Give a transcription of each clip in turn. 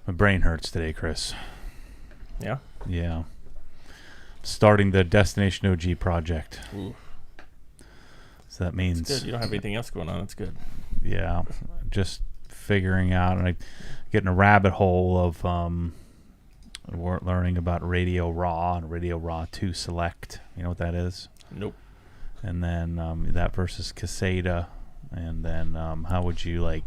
My brain hurts today, Chris. Yeah? Yeah. Starting the Destination OG project. Ooh. So that means... That's good. You don't have anything else going on. That's good. Yeah. Just figuring out and getting a rabbit hole of learning about Radio Raw and Radio Raw 2 Select. You know what that is? Nope. And then that versus Caseta. And then how would you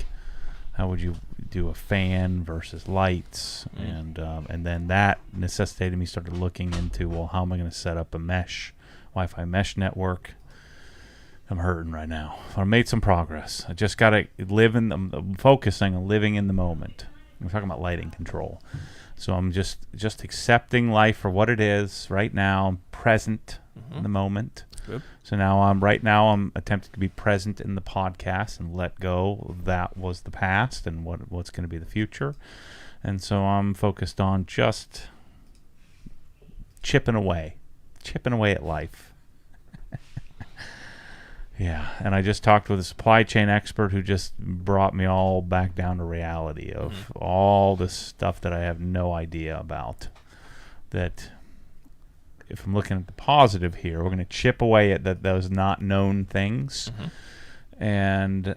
do a fan versus lights? And then that necessitated me started looking into, well, how am I going to set up a Wi-Fi mesh network? I'm hurting right now. I made some progress. I just got to I'm focusing on living in the moment. We're talking about lighting control. So I'm just accepting life for what it is right now. I'm present in the moment. Good. So I'm attempting to be present in the podcast and let go of that was the past and what's going to be the future. And so I'm focused on just chipping away at life. Yeah, and I just talked with a supply chain expert who just brought me all back down to reality of all this stuff that I have no idea about. That if I'm looking at the positive here, we're going to chip away at those not known things, and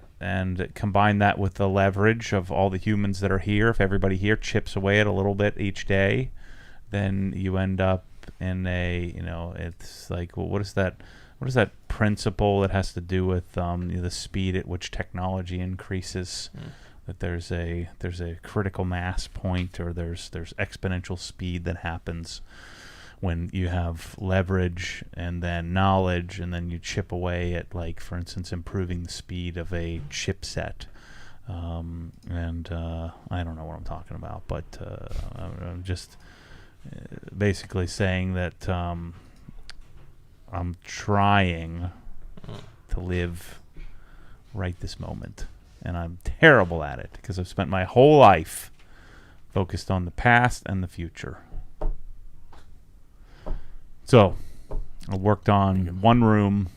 combine that with the leverage of all the humans that are here. If everybody here chips away at a little bit each day, then you end up in it's like, well, what is that principle that has to do with the speed at which technology increases? That there's a critical mass point, or there's exponential speed that happens when you have leverage and then knowledge, and then you chip away at, like, for instance, improving the speed of a chipset. I don't know what I'm talking about, but I'm just basically saying that I'm trying to live right this moment, and I'm terrible at it because I've spent my whole life focused on the past and the future. So I worked on one room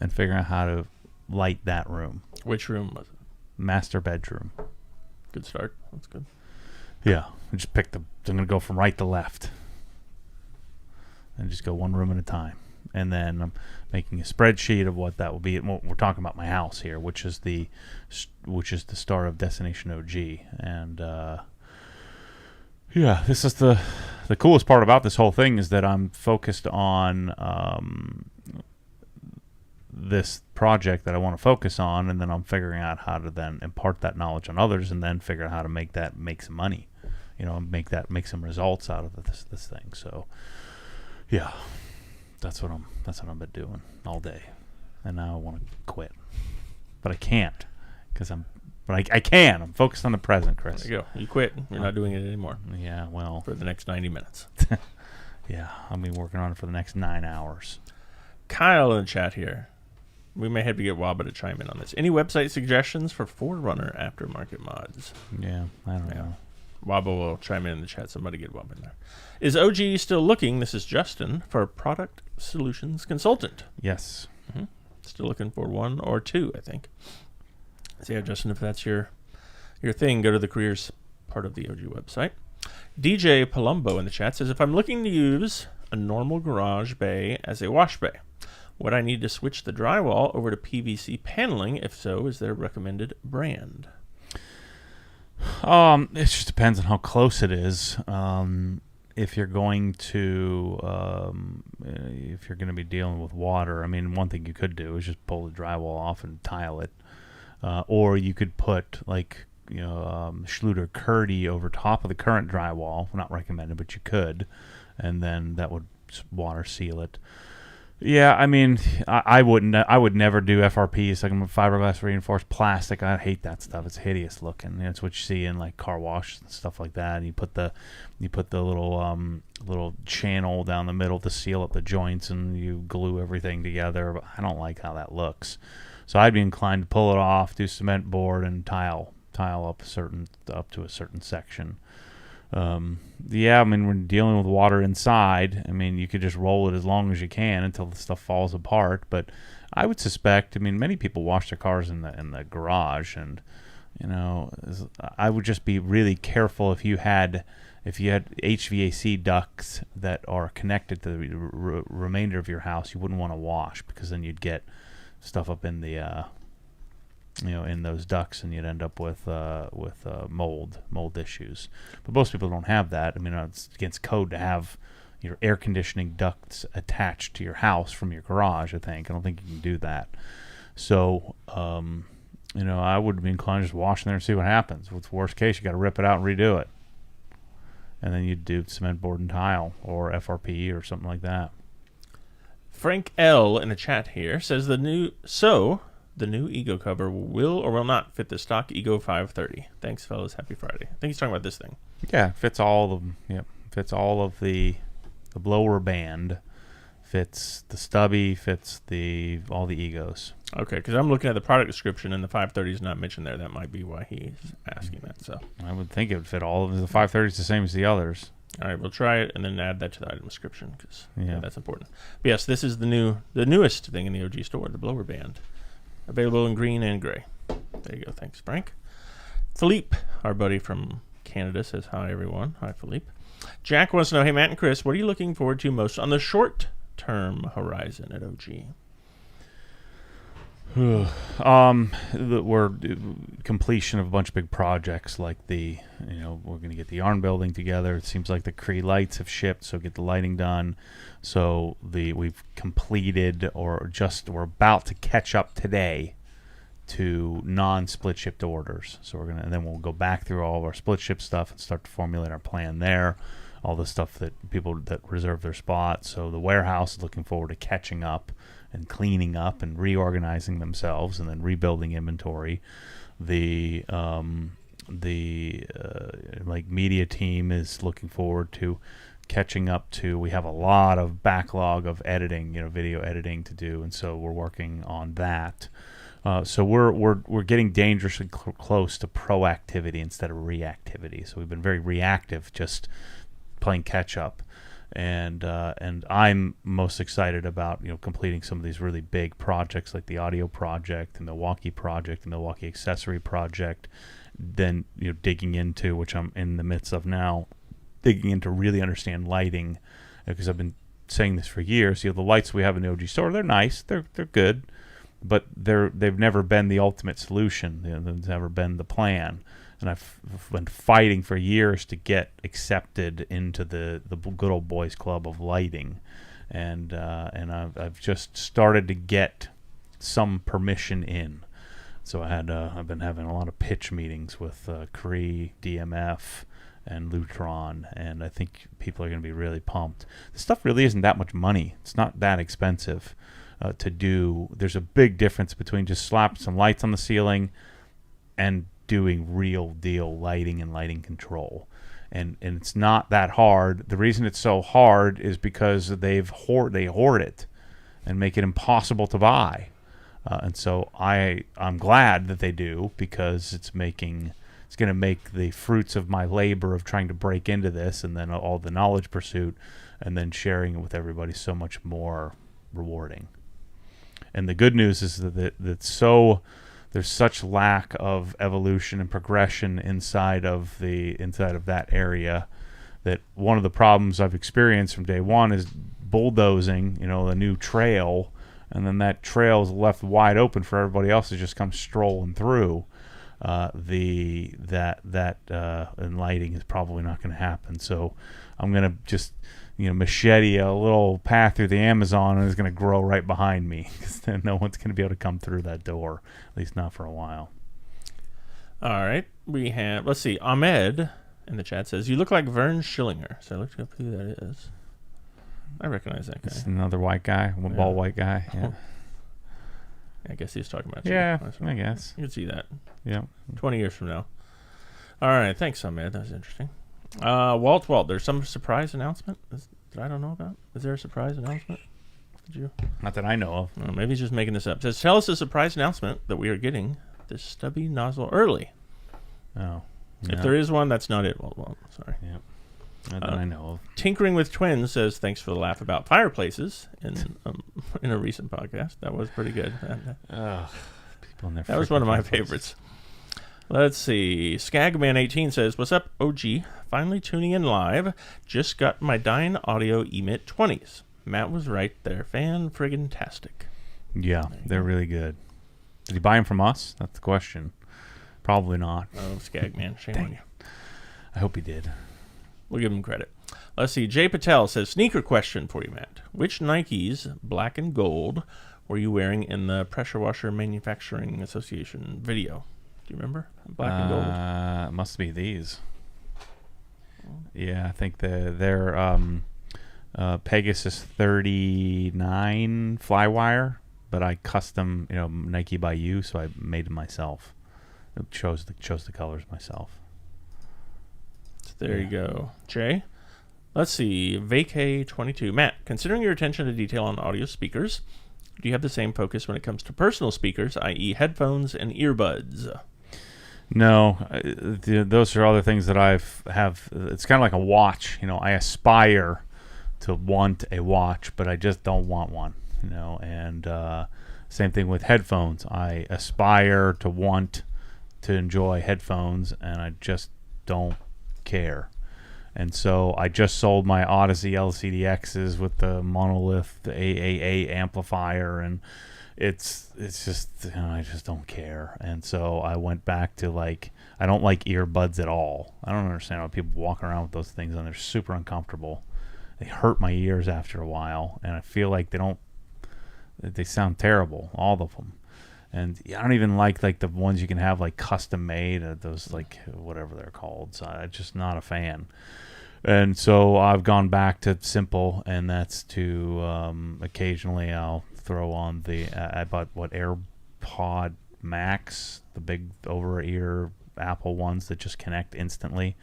and figuring out how to light that room. Which room was it? Master bedroom. Good start. That's good. Yeah, I just picked I'm going to go from right to left. And just go one room at a time. And then I'm making a spreadsheet of what that will be. We're talking about my house here, which is the start of Destination OG. And this is the coolest part about this whole thing, is that I'm focused on this project that I want to focus on, and then I'm figuring out how to then impart that knowledge on others, and then figure out how to make some money, make some results out of this thing. So. Yeah, that's what I've been doing all day, and now I want to quit, but I can't I can. I'm focused on the present, Chris. There you go. You quit. You're not doing it anymore. Yeah, well, for the next 90 minutes. Yeah, I'll be working on it for the next 9 hours. Kyle in the chat here. We may have to get Waba to chime in on this. Any website suggestions for Forerunner aftermarket mods? Yeah, I don't know. Waba will chime in the chat. Somebody get Waba in there. Is OG still looking, this is Justin, for a product solutions consultant? Yes. Still looking for one or two, I think. So yeah, Justin, if that's your thing, go to the careers part of the OG website. DJ Palumbo in the chat says, if I'm looking to use a normal garage bay as a wash bay, would I need to switch the drywall over to PVC paneling? If so, is there a recommended brand? It just depends on how close it is. If you're going to be dealing with water, I mean, one thing you could do is just pull the drywall off and tile it, or you could put Schluter Curdy over top of the current drywall. Not recommended, but you could, and then that would water seal it. Yeah, I mean, I wouldn't. I would never do FRPs, like fiberglass reinforced plastic. I hate that stuff. It's hideous looking. It's what you see in like car wash and stuff like that. And you put the little channel down the middle to seal up the joints, and you glue everything together. But I don't like how that looks. So I'd be inclined to pull it off, do cement board, and tile up to a certain section. Yeah, I mean, we're dealing with water inside. I mean, you could just roll it as long as you can until the stuff falls apart. But I would suspect, I mean, many people wash their cars in the garage, and I would just be really careful if you had HVAC ducts that are connected to the remainder of your house. You wouldn't want to wash, because then you'd get stuff up in the in those ducts, and you'd end up with mold issues. But most people don't have that. I mean, it's against code to have your air conditioning ducts attached to your house from your garage. I don't think you can do that. So I would be inclined to just wash in there and see what happens. What's the worst case? You got to rip it out and redo it, and then you'd do cement, board, and tile, or FRP, or something like that. Frank L in a chat here says the new Ego cover will or will not fit the stock Ego 530. Thanks, fellas. Happy Friday. I think he's talking about this thing. Yeah, fits all of them. Yep, fits all of the blower band, fits the stubby, fits all the Egos. Okay, because I'm looking at the product description and the 530 is not mentioned there. That might be why he's asking that. So I would think it would fit all of them. The 530 is the same as the others. All right, we'll try it and then add that to the item description, because that's important. But yes, this is the newest thing in the OG store, the blower band. Available in green and gray. There you go. Thanks, Frank. Philippe, our buddy from Canada, says hi, everyone. Hi, Philippe. Jack wants to know, hey, Matt and Chris, what are you looking forward to most on the short-term horizon at OG? We're completion of a bunch of big projects, like we're going to get the yarn building together. It seems like the Cree lights have shipped, so get the lighting done. So we've completed, we're about to catch up today to non-split shipped orders. So and then we'll go back through all of our split ship stuff and start to formulate our plan there. All the stuff that people that reserve their spots. So the warehouse is looking forward to catching up and cleaning up and reorganizing themselves, and then rebuilding inventory. The media team is looking forward to catching up to. We have a lot of backlog of editing, video editing to do, and so we're working on that. So we're getting dangerously close to proactivity instead of reactivity. So we've been very reactive, just playing catch up. And I'm most excited about completing some of these really big projects, like the audio project, the Milwaukee project, the Milwaukee accessory project. Then digging into, which I'm in the midst of now, digging into really understand lighting, because I've been saying this for years. The lights we have in the OG store, they're nice, they're good, but they've never been the ultimate solution. They've never been the plan. And I've been fighting for years to get accepted into the good old boys club of lighting, and I've just started to get some permission in. So I've been having a lot of pitch meetings with Cree, DMF, and Lutron, and I think people are going to be really pumped. This stuff really isn't that much money. It's not that expensive to do. There's a big difference between just slapping some lights on the ceiling and doing real deal lighting and lighting control, and it's not that hard. The reason it's so hard is because they hoard it and make it impossible to buy, and so I'm glad that they do, because it's going to make the fruits of my labor of trying to break into this, and then all the knowledge pursuit and then sharing it with everybody, so much more rewarding. And the good news is that there's such lack of evolution and progression inside of that area, that one of the problems I've experienced from day one is bulldozing, a new trail, and then that trail is left wide open for everybody else to just come strolling through. And lighting is probably not going to happen. So I'm going to just machete a little path through the Amazon, and it's going to grow right behind me, because then no one's going to be able to come through that door, at least not for a while. All right, we have, let's see, Ahmed in the chat says, you look like Vern Schillinger. So I looked up who that is. I recognize that guy. It's another white guy, bald white guy. Yeah. I guess he's talking about you. Yeah, I guess. You can see that. Yeah. 20 years from now. All right, thanks, Ahmed. That was interesting. Walt, there's some surprise announcement that I don't know about. Is there a surprise announcement? Did you? Not that I know of. Well, maybe he's just making this up. It says, tell us a surprise announcement that we are getting this stubby nozzle early. Oh. Yeah. If there is one, that's not it, Walt. Sorry. Yeah. Not that I know of. Tinkering with Twins says, thanks for the laugh about fireplaces in a recent podcast. That was pretty good. People in their that was one of my favorites. Let's see. Skagman18 says, "What's up, OG? Finally tuning in live. Just got my Dyne Audio Emit 20s. Matt was right there. Fan-friggin-tastic." Yeah, they're really good. Did you buy them from us? That's the question. Probably not. Oh, Skagman, shame on you. I hope he did. We'll give him credit. Let's see. Jay Patel says, "Sneaker question for you, Matt. Which Nikes, black and gold, were you wearing in the Pressure Washer Manufacturing Association video? Do you remember? Black and gold?" It must be these. Yeah, I think they're Pegasus 39 Flywire, but I custom, Nike by You, so I made them myself. I chose the colors myself. So there you go, Jay. Let's see. Vacay22. Matt, considering your attention to detail on audio speakers, do you have the same focus when it comes to personal speakers, i.e. headphones and earbuds? No, those are other things that have. It's kind of like a watch. I aspire to want a watch, but I just don't want one. And same thing with headphones. I aspire to want to enjoy headphones, and I just don't care. And so I just sold my Odyssey LCDXs with the monolith, the AAA amplifier, and it's just, I just don't care. And so I went back to, I don't like earbuds at all. I don't understand how people walk around with those things, and they're super uncomfortable. They hurt my ears after a while, and I feel like they sound terrible, all of them. And I don't even like the ones you can have custom made, those whatever they're called. So I'm just not a fan. And so I've gone back to simple, and that's to occasionally I'll throw on I bought AirPod Max, the big over ear Apple ones that just connect instantly.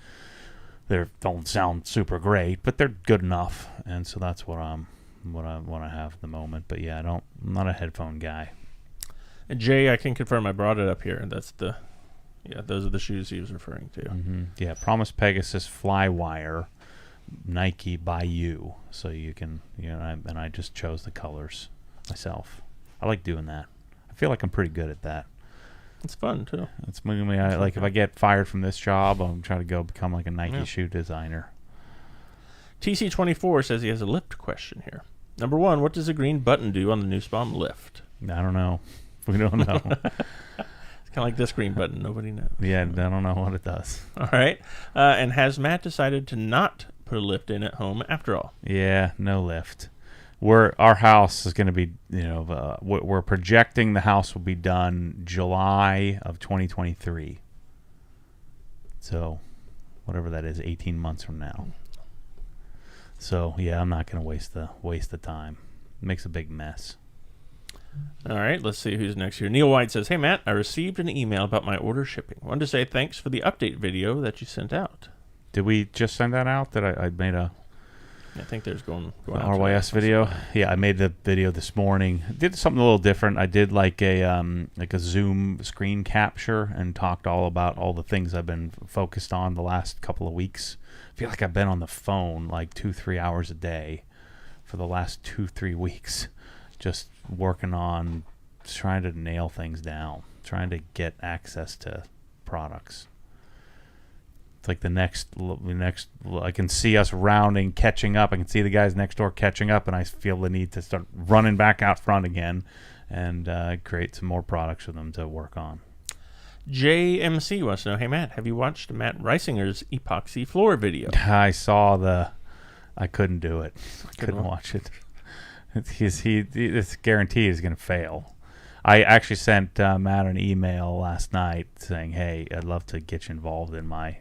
They don't sound super great, but they're good enough, and so that's what I have at the moment. But yeah, I'm not a headphone guy. And Jay, I can confirm I brought it up here. That's those are the shoes he was referring to. Mm-hmm. Yeah, Promise Pegasus Flywire, Nike by You. So you can, and I just chose the colors myself. I like doing that. I feel like I'm pretty good at that. It's fun too. It's moving me. If I get fired from this job, I'm trying to go become a Nike shoe designer. TC24 says he has a lift question here. Number 1, what does a green button do on the Nussbaum lift? I don't know. We don't know. It's kind of like this green button. Nobody knows. Yeah, I don't know what it does. All right. And has Matt decided to not put a lift in at home after all? Yeah, no lift. Our house is going to be, we're projecting the house will be done July of 2023. So, whatever that is, 18 months from now. So, yeah, I'm not going to waste the time. It makes a big mess. All right, let's see who's next here. Neil White says, "Hey, Matt, I received an email about my order shipping. Wanted to say thanks for the update video that you sent out." Did we just send that out? That I made a... I think there's going out RYS video. Yeah, I made the video this morning. Did something a little different. I did a Zoom screen capture and talked all about all the things I've been focused on the last couple of weeks. I feel like I've been on the phone 2-3 hours a day for the last 2-3 weeks, just working on trying to nail things down, trying to get access to products. It's the next, I can see us rounding, catching up. I can see the guys next door catching up, and I feel the need to start running back out front again and create some more products for them to work on. JMC wants to know, "Hey, Matt, have you watched Matt Reisinger's epoxy floor video?" I saw I couldn't do it. I couldn't watch it. It's guaranteed he's going to fail. I actually sent Matt an email last night saying, "Hey, I'd love to get you involved in my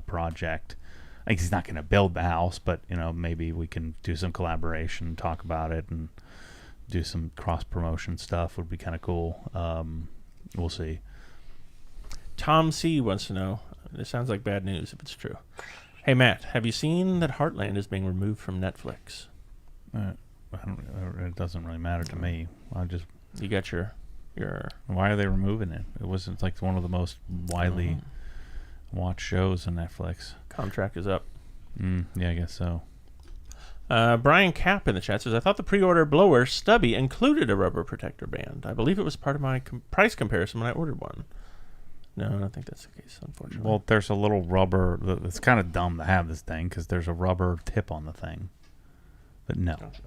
project." I think he's not going to build the house, but maybe we can do some collaboration, talk about it, and do some cross promotion stuff. Would be kind of cool. We'll see. Tom C wants to know, this sounds like bad news if it's true. "Hey, Matt, have you seen that Heartland is being removed from Netflix?" It doesn't really matter to me. You got your. Why are they removing it? It wasn't one of the most widely watched shows on Netflix. Contract is up. Yeah, I guess so. Brian Cap in the chat says, "I thought the pre-order blower Stubby included a rubber protector band. I believe it was part of my price comparison when I ordered one." No, I don't think that's the case, unfortunately. Well, there's a little rubber. It's kind of dumb to have this thing because there's a rubber tip on the thing. But no. Gotcha.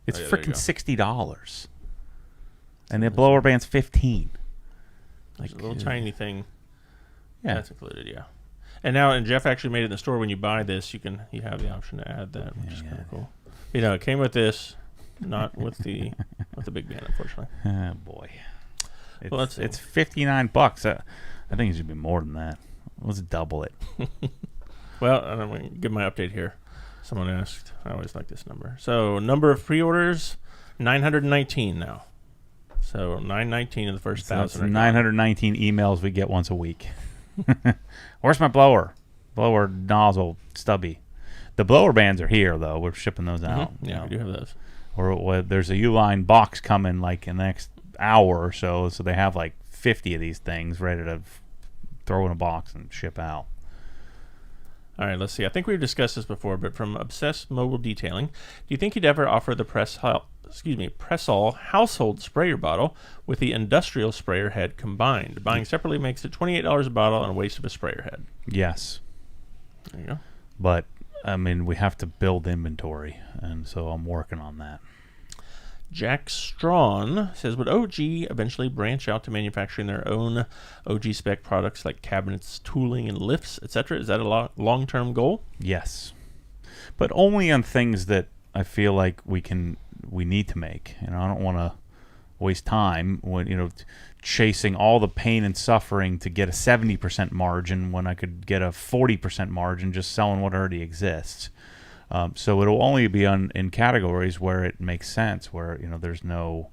It's Oh, yeah, there you freaking go. $60. And the blower band's $15. There's a little tiny thing. Yeah. That's included, yeah. And Jeff actually made it in the store. When you buy this, you have the option to add that, which is kind of cool. It came with this, not with the big band, unfortunately. Oh boy. It's $59. I think it should be more than that. Let's double it. Well, I'm going to give my update here. Someone asked. I always like this number. So, number of pre-orders, 919 now. So, 919 in the first 1,000. That's 919 emails we get once a week. Where's my blower? Blower nozzle stubby. The blower bands are here, though. We're shipping those out. Yeah, we do have those. Or there's a Uline box coming like in the next hour or so. So they have like 50 of these things ready to throw in a box and ship out. All right, let's see. I think we've discussed this before, but from Obsessed Mobile Detailing, do you think you'd ever offer the Press-All household sprayer bottle with the industrial sprayer head combined? Buying separately makes it $28 a bottle and a waste of a sprayer head. Yes. There you go. But, I mean, we have to build inventory, and so I'm working on that. Jack Strawn says, would OG eventually branch out to manufacturing their own OG spec products like cabinets, tooling, and lifts, etc.? Is that a long-term goal? Yes. But only on things that I feel like we need to make. I don't want to waste time when chasing all the pain and suffering to get a 70% margin when I could get a 40% margin just selling what already exists. So it'll only be in categories where it makes sense, where there's no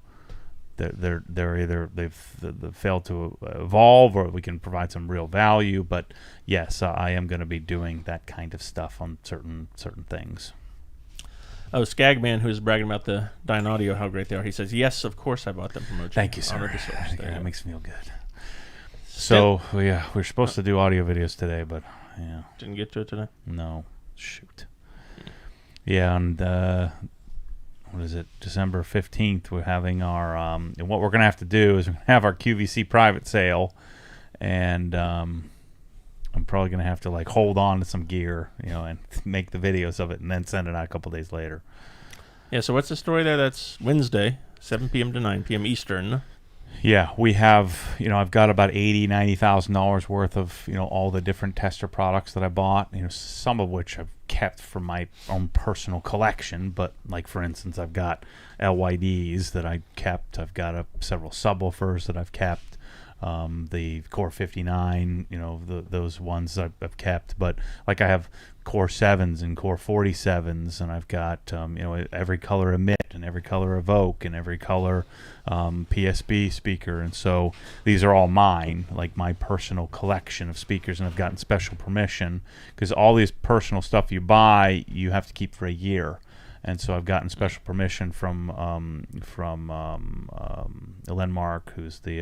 they're either they've failed to evolve or we can provide some real value. But yes, I am going to be doing that kind of stuff on certain things. Oh, Skagman, who's bragging about the Dyne Audio, how great they are. He says, yes, of course I bought them from OG. Thank you, sir. That makes me feel good. So, yeah, we're supposed to do audio videos today, but, yeah. Didn't get to it today? No. Shoot. Yeah, and, what is it, December 15th, we're having our, and what we're going to have to do is we're going to have our QVC private sale, and, I'm probably going to have to hold on to some gear, and make the videos of it and then send it out a couple days later. Yeah, so what's the story there? That's Wednesday, 7 p.m. to 9 p.m. Eastern. Yeah, we have, I've got about $90,000 worth of, all the different tester products that I bought, some of which I've kept for my own personal collection. But for instance, I've got LYDs that I kept. I've got several subwoofers that I've kept. The Core 59, those ones I've kept, but I have Core 7s and Core 47s, and I've got every color Emit and every color Evoke and every color PSB speaker, and so these are all mine, my personal collection of speakers, and I've gotten special permission because all these personal stuff you buy, you have to keep for a year. And so I've gotten special permission from Lenmark, who's the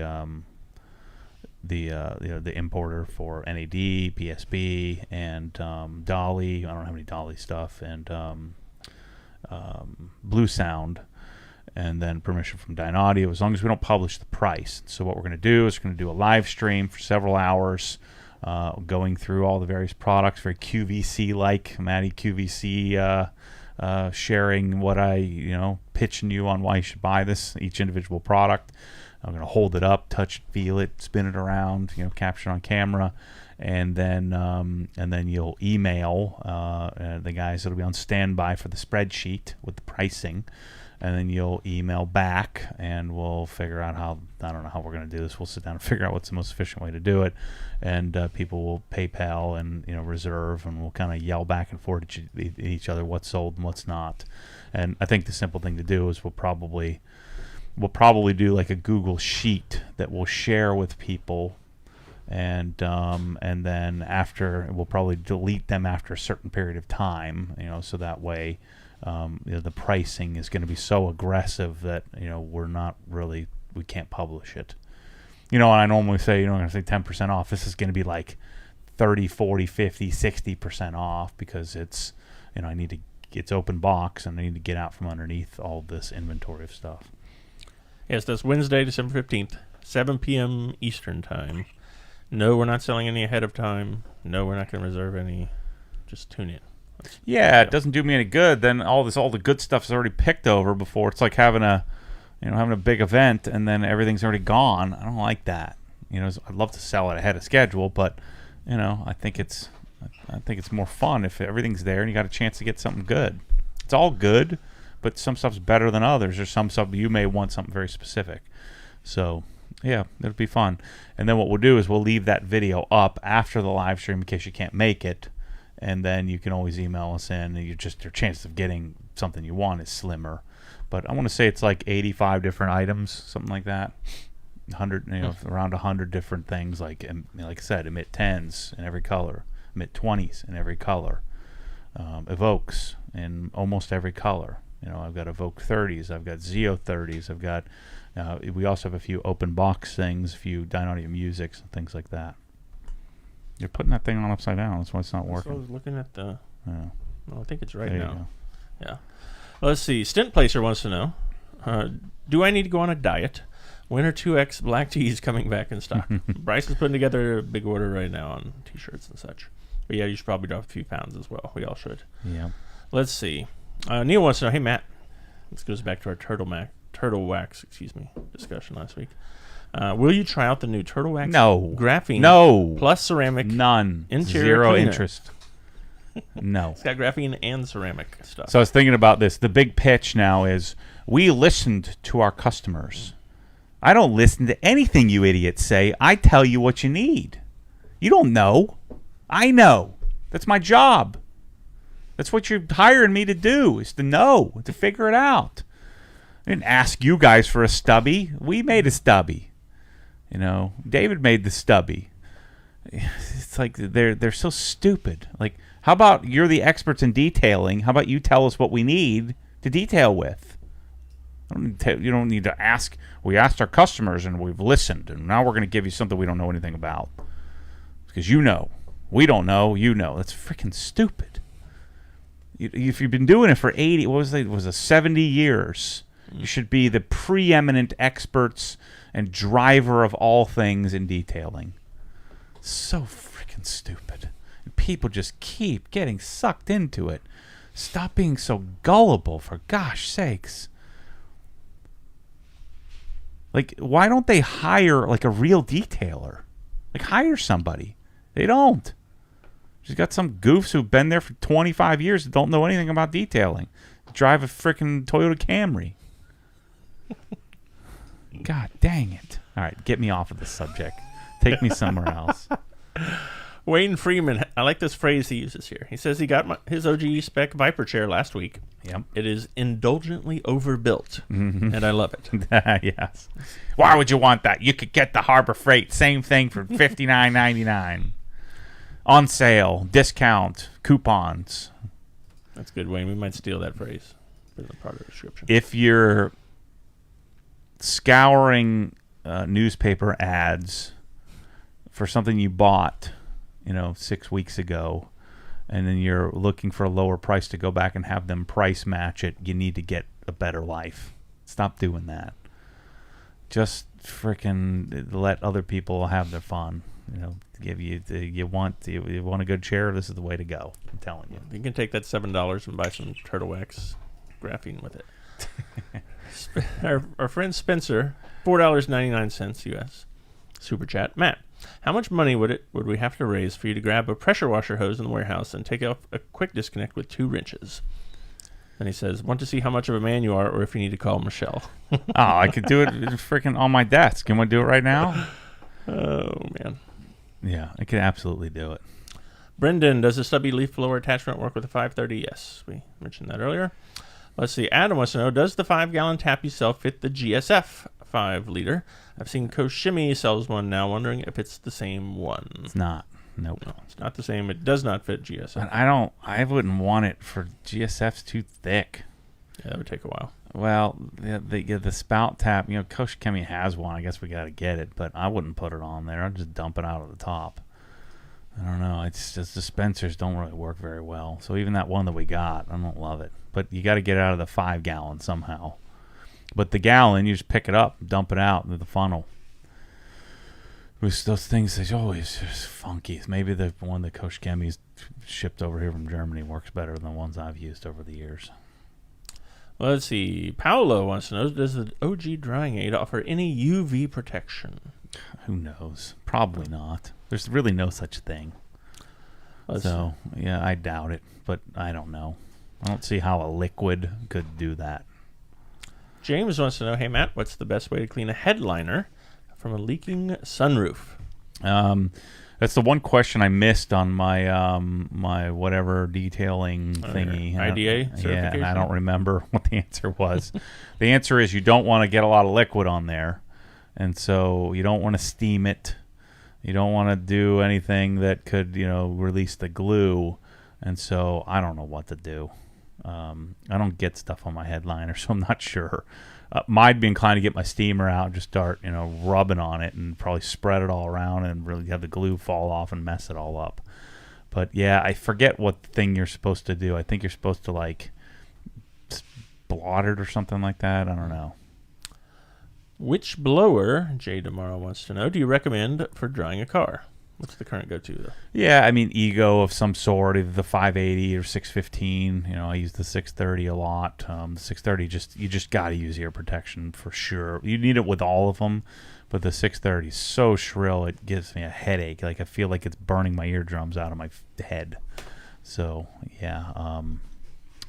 importer for NAD, PSB, and Dolly. I don't have any Dolly stuff, and Blue Sound, and then permission from Dyne Audio, as long as we don't publish the price. So what we're going to do is we're going to do a live stream for several hours, going through all the various products, very QVC-like, Matty QVC, sharing what I, pitching you on why you should buy each individual product. I'm going to hold it up, touch it, feel it, spin it around, capture it on camera, and then you'll email the guys that'll be on standby for the spreadsheet with the pricing, and then you'll email back, and we'll figure out I don't know how we're going to do this. We'll sit down and figure out what's the most efficient way to do it, and people will PayPal and reserve, and we'll kind of yell back and forth at each other what's sold and what's not. And I think the simple thing to do is we'll probably do a Google sheet that we'll share with people, and then after we'll probably delete them after a certain period of time, so that way the pricing is going to be so aggressive that we can't publish it. And I normally say, I'm going to say 10% off. This is going to be 30, 40, 50, 60% off because it's it's open box and I need to get out from underneath all this inventory of stuff. Yes, that's Wednesday, December 15th, 7 p.m. Eastern Time. No, we're not selling any ahead of time. No, we're not going to reserve any. Just tune in. Yeah, it doesn't do me any good. Then all the good stuff's already picked over before. It's like having a big event and then everything's already gone. I don't like that. I'd love to sell it ahead of schedule, but I think it's more fun if everything's there and you got a chance to get something good. It's all good, but some stuff's better than others, or some stuff you may want something very specific. So, yeah, it'll be fun. And then what we'll do is we'll leave that video up after the live stream in case you can't make it. And then you can always email us in, and your chance of getting something you want is slimmer. But I want to say it's like 85 different items, something like that. 100, around 100 different things. Like I said, emit 10s in every color, emit 20s in every color, evokes in almost every color. I've got evoke 30s, I've got Zeo 30s, I've got. We also have a few open box things, a few Dynaudio Musics and things like that. You're putting that thing on upside down. That's why it's not working. So I was looking at the... Yeah. Well, I think it's right There now. Yeah. Well, let's see. Stint Placer wants to know, do I need to go on a diet? Winter 2X black tees coming back in stock. Bryce is putting together a big order right now on T-shirts and such. But yeah, you should probably drop a few pounds as well. We all should. Yeah. Let's see. Neil wants to know, hey, Matt. This goes back to our turtle wax discussion last week. Will you try out the new Turtle Wax? No. Graphene. Plus ceramic. None. Interior Zero cleaner. interest. No. It's got graphene and ceramic stuff. So I was thinking about this. The big pitch now is we listened to our customers. I don't listen to anything you idiots say. I tell you what you need. You don't know. I know. That's my job. That's what you're hiring me to do, is to know, to figure it out. I didn't ask you guys for a stubby. We made a stubby. David made the stubby. It's like they're so stupid. Like, how about you're the experts in detailing? How about you tell us what we need to detail with? You don't need to ask. We asked our customers and we've listened, and now we're going to give you something we don't know anything about. Because we don't know, That's freaking stupid. If you've been doing it for 70 years, you should be the preeminent experts and driver of all things in detailing. So freaking stupid. People just keep getting sucked into it. Stop being so gullible, for gosh sakes. Like, why don't they hire like a real detailer? Like, hire somebody. They don't. She's got some goofs who've been there for 25 years that don't know anything about detailing. Drive a freaking Toyota Camry. God dang it. All right, get me off of this subject. Take me somewhere else. Wayne Freeman, I like this phrase he uses here. He says he got his OGE spec Viper chair last week. Yep. It is indulgently overbuilt, and I love it. Yes. Why would you want that? You could get the Harbor Freight, same thing, for $59.99. On sale, discount, coupons. That's good, Wayne. We might steal that phrase for the part of the description. If you're scouring newspaper ads for something you bought, 6 weeks ago, and then you're looking for a lower price to go back and have them price match it, you need to get a better life. Stop doing that. Just freaking let other people have their fun. Give you want a good chair, this is the way to go. I'm telling you. You can take that $7 and buy some Turtle Wax graphene with it. Our friend Spencer, $4.99 US. Super chat. Matt, how much money would we have to raise for you to grab a pressure washer hose in the warehouse and take off a quick disconnect with 2 wrenches? And he says, want to see how much of a man you are, or if you need to call Michelle. I could do it freaking on my desk. You want to do it right now? Oh, man. Yeah, I could absolutely do it. Brendan, does the stubby leaf blower attachment work with the 530? Yes, we mentioned that earlier. Let's see. Adam wants to know, does the 5-gallon tap you sell fit the GSF 5-liter? I've seen Koshimi sells one now, wondering if it's the same one. It's not. Nope. No, it's not the same. It does not fit GSF. I wouldn't want it for GSF's too thick. Yeah, that would take a while. Well, the spout tap, Koshimi has one. I guess we got to get it, but I wouldn't put it on there. I'd just dump it out of the top. I don't know. It's just dispensers don't really work very well. So even that one that we got, I don't love it. But you got to get out of the 5-gallon somehow. But the gallon, you just pick it up, dump it out into the funnel. those things, they always just funky. Maybe the one that Coach Gemmy's shipped over here from Germany works better than the ones I've used over the years. Well, let's see. Paolo wants to know, does the OG drying aid offer any UV protection? Who knows? Probably not. There's really no such thing. So, yeah, I doubt it, but I don't know. I don't see how a liquid could do that. James wants to know, hey, Matt, what's the best way to clean a headliner from a leaking sunroof? That's the one question I missed on my my whatever detailing thingy. IDA certification? Yeah, and I don't remember what the answer was. The answer is you don't want to get a lot of liquid on there, and so you don't want to steam it. You don't want to do anything that could, release the glue, and so I don't know what to do. I don't get stuff on my headliner, so I'm not sure. I'd be inclined to get my steamer out and just start, rubbing on it and probably spread it all around and really have the glue fall off and mess it all up. But, yeah, I forget what thing you're supposed to do. I think you're supposed to, blot it or something like that. I don't know. Which blower, Jay Tomorrow wants to know, do you recommend for drying a car? What's the current go-to, though? Yeah, I mean, Ego of some sort, either the 580 or 615. I use the 630 a lot. The 630, you just got to use ear protection for sure. You need it with all of them, but the 630 is so shrill, it gives me a headache. I feel like it's burning my eardrums out of my head. So, yeah,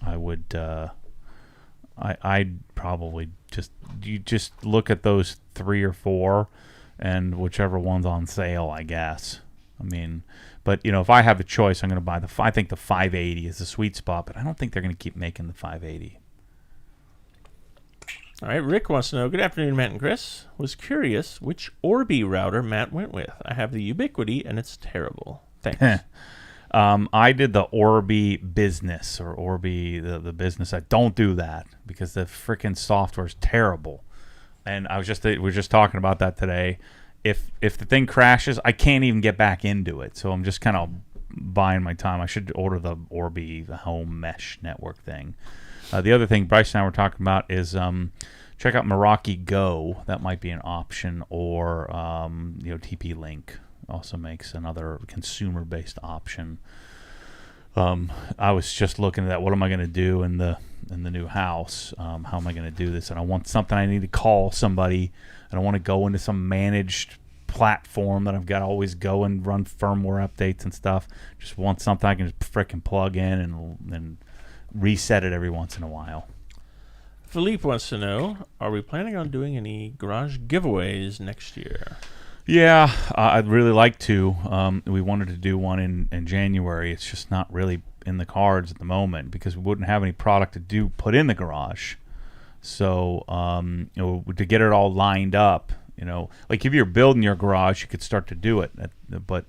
I would... I'd probably just look at those 3 or 4 and whichever one's on sale, I guess. I mean, but, if I have a choice, I'm going to buy I think the 580 is the sweet spot, but I don't think they're going to keep making the 580. All right, Rick wants to know, good afternoon, Matt and Chris. Was curious which Orbi router Matt went with. I have the Ubiquity, and it's terrible. Thanks. I did the Orbi Business or Orbi the business. I don't do that because the freaking software is terrible. And we were just talking about that today. If the thing crashes, I can't even get back into it. So I'm just kind of buying my time. I should order the Orbi, the home mesh network thing. The other thing Bryce and I were talking about is check out Meraki Go. That might be an option, or TP-Link also makes another consumer-based option. I was just looking at that. What am I going to do in the new house? How am I going to do this? And I want something I need to call somebody. I don't want to go into some managed platform that I've got to always go and run firmware updates and stuff. Just want something I can just frickin' plug in and reset it every once in a while. Philippe wants to know, are we planning on doing any garage giveaways next year? Yeah, I'd really like to. We wanted to do one in January. It's just not really in the cards at the moment because we wouldn't have any product to put in the garage. So, to get it all lined up, like if you're building your garage, you could start to do it. But,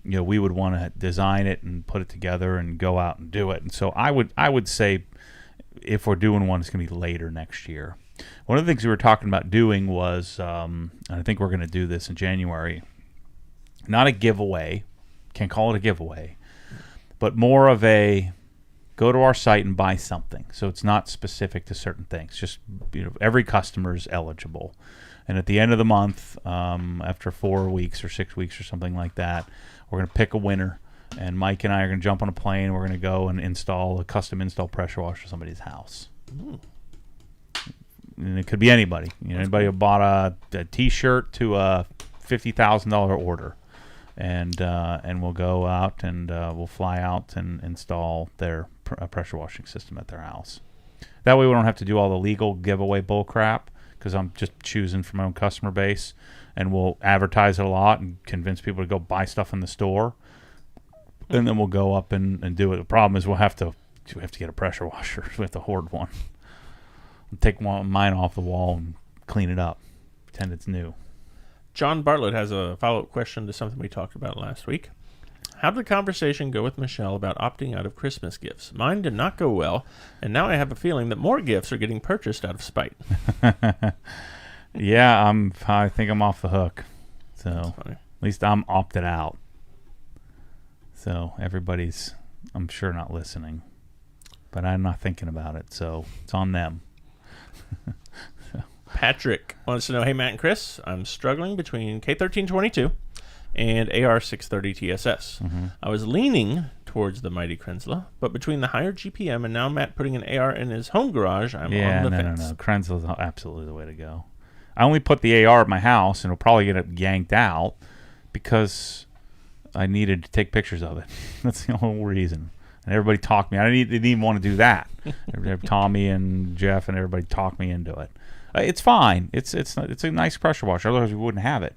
we would want to design it and put it together and go out and do it. And so I would say if we're doing one, it's going to be later next year. One of the things we were talking about doing was, and I think we're going to do this in January, not a giveaway, can't call it a giveaway, but more of a go to our site and buy something. So it's not specific to certain things. Just every customer is eligible. And at the end of the month, after 4 weeks or 6 weeks or something like that, we're going to pick a winner. And Mike and I are going to jump on a plane. We're going to go and install a custom install pressure washer for somebody's house. Ooh. And it could be anybody. Anybody who bought a T-shirt to a $50,000 order, and we'll go out and we'll fly out and install their pressure washing system at their house. That way, we don't have to do all the legal giveaway bull crap because I'm just choosing from my own customer base, and we'll advertise it a lot and convince people to go buy stuff in the store, and then we'll go up and do it. The problem is we have to get a pressure washer. We have to hoard one. Take mine off the wall and clean it up. Pretend it's new. John Bartlett has a follow-up question to something we talked about last week. How did the conversation go with Michelle about opting out of Christmas gifts? Mine did not go well, and now I have a feeling that more gifts are getting purchased out of spite. Yeah, I think I'm off the hook. So at least I'm opted out. So everybody's, I'm sure, not listening. But I'm not thinking about it, so it's on them. Patrick wants to know, hey, Matt and Chris, I'm struggling between K1322 and AR630 TSS. I was leaning towards the mighty Krenzla, but between the higher GPM and now Matt putting an AR in his home garage, I'm on the fence. No. Krenzla's absolutely the way to go. I only put the AR at my house, and it'll probably get it yanked out because I needed to take pictures of it. That's the whole reason. And everybody talked me. I didn't even want to do that. Tommy and Jeff and everybody talked me into it. It's fine. It's a nice pressure washer. Otherwise, we wouldn't have it.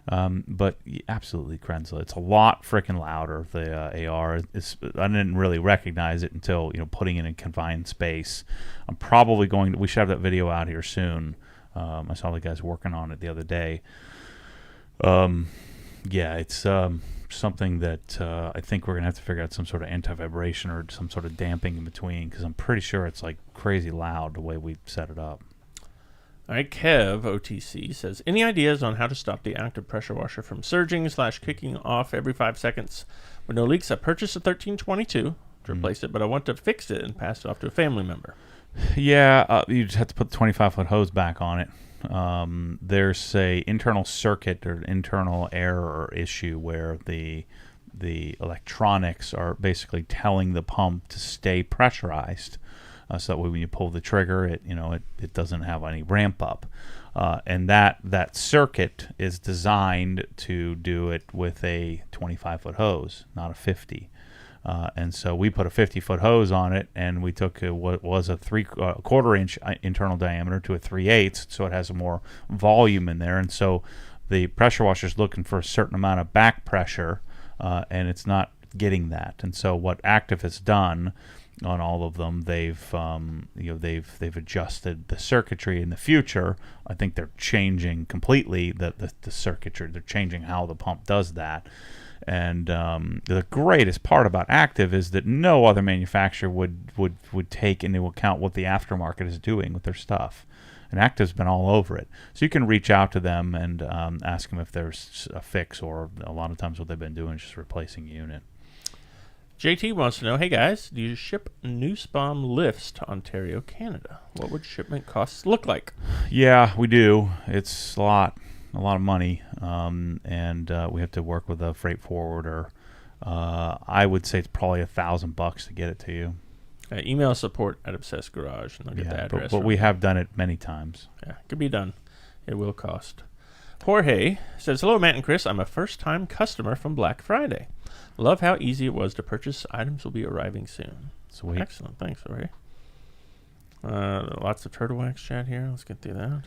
But absolutely, Krenzla. It's a lot freaking louder. The AR. I didn't really recognize it until putting it in confined space. I'm probably going to. We should have that video out here soon. I saw the guys working on it the other day. Yeah, it's something that I think we're gonna have to figure out some sort of anti-vibration or some sort of damping in between, because I'm pretty sure it's like crazy loud the way we set it up. All right, Kev OTC says, any ideas on how to stop the active pressure washer from surging/kicking off every 5 seconds? With no leaks, I purchased a 1322 to replace it, but I want to fix it and pass it off to a family member. Yeah, you just have to put the 25-foot hose back on it. There's a internal circuit or internal error or issue where the electronics are basically telling the pump to stay pressurized, so that way when you pull the trigger, it doesn't have any ramp up, and that circuit is designed to do it with a 25-foot hose, not a 50. And so we put a 50-foot hose on it, and we took what was a 3/4 inch internal diameter to a 3/8, so it has more volume in there. And so the pressure washer is looking for a certain amount of back pressure, and it's not getting that. And so what Active has done on all of them, they've adjusted the circuitry in the future. I think they're changing completely the circuitry. They're changing how the pump does that. And the greatest part about Active is that no other manufacturer would take into account what the aftermarket is doing with their stuff. And Active's been all over it. So you can reach out to them and ask them if there's a fix, or a lot of times what they've been doing is just replacing a unit. JT wants to know, hey guys, do you ship Nussbaum lifts to Ontario, Canada? What would shipment costs look like? Yeah, we do. It's a lot of money, and we have to work with a freight forwarder. I would say it's probably $1,000 to get it to you. Email support at Obsessed Garage, and they'll get the address. But we have done it many times. Yeah, it could be done. It will cost. Jorge says, hello, Matt and Chris. I'm a first-time customer from Black Friday. Love how easy it was to purchase. Items will be arriving soon. Sweet. Excellent. Thanks, Jorge. Lots of turtle wax chat here. Let's get through that.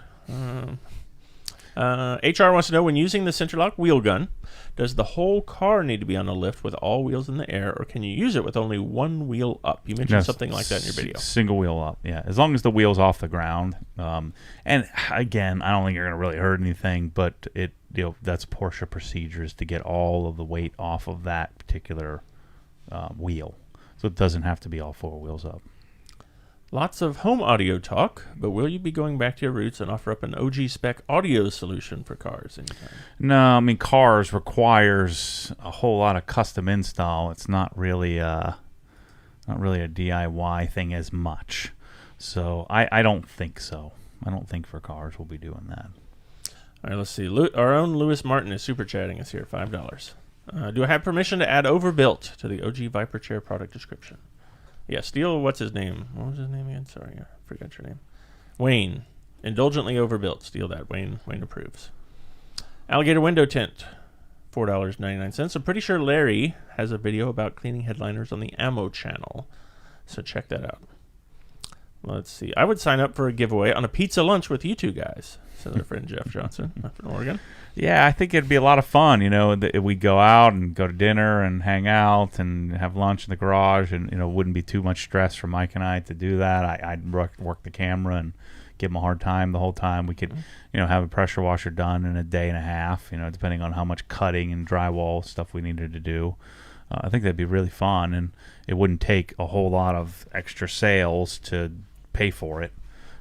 HR wants to know, when using the Centerlock wheel gun, does the whole car need to be on a lift with all wheels in the air, or can you use it with only one wheel up? You mentioned something like that in your video. Single wheel up, yeah. As long as the wheel's off the ground. And again, I don't think you're going to really hurt anything, but that's Porsche procedures to get all of the weight off of that particular wheel. So it doesn't have to be all four wheels up. Lots of home audio talk, but will you be going back to your roots and offer up an OG spec audio solution for cars anytime? No, I mean, cars requires a whole lot of custom install. It's not really a DIY thing as much. So I don't think so. I don't think for cars we'll be doing that. All right, let's see. Our own Lewis Martin is super chatting us here, $5. Do I have permission to add overbuilt to the OG Viper Chair product description? Yeah, Steele, what's his name? What was his name again? Sorry, I forgot your name. Wayne. Indulgently overbuilt. Steal that. Wayne approves. Alligator window tint. $4.99. I'm pretty sure Larry has a video about cleaning headliners on the ammo channel. So check that out. Let's see. I would sign up for a giveaway on a pizza lunch with you two guys, says our friend Jeff Johnson up in Oregon. Yeah, I think it'd be a lot of fun. We'd go out and go to dinner and hang out and have lunch in the garage, and it wouldn't be too much stress for Mike and I to do that. I'd work the camera and give him a hard time the whole time. We could, have a pressure washer done in a day and a half. Depending on how much cutting and drywall stuff we needed to do. I think that'd be really fun, and it wouldn't take a whole lot of extra sales to pay for it.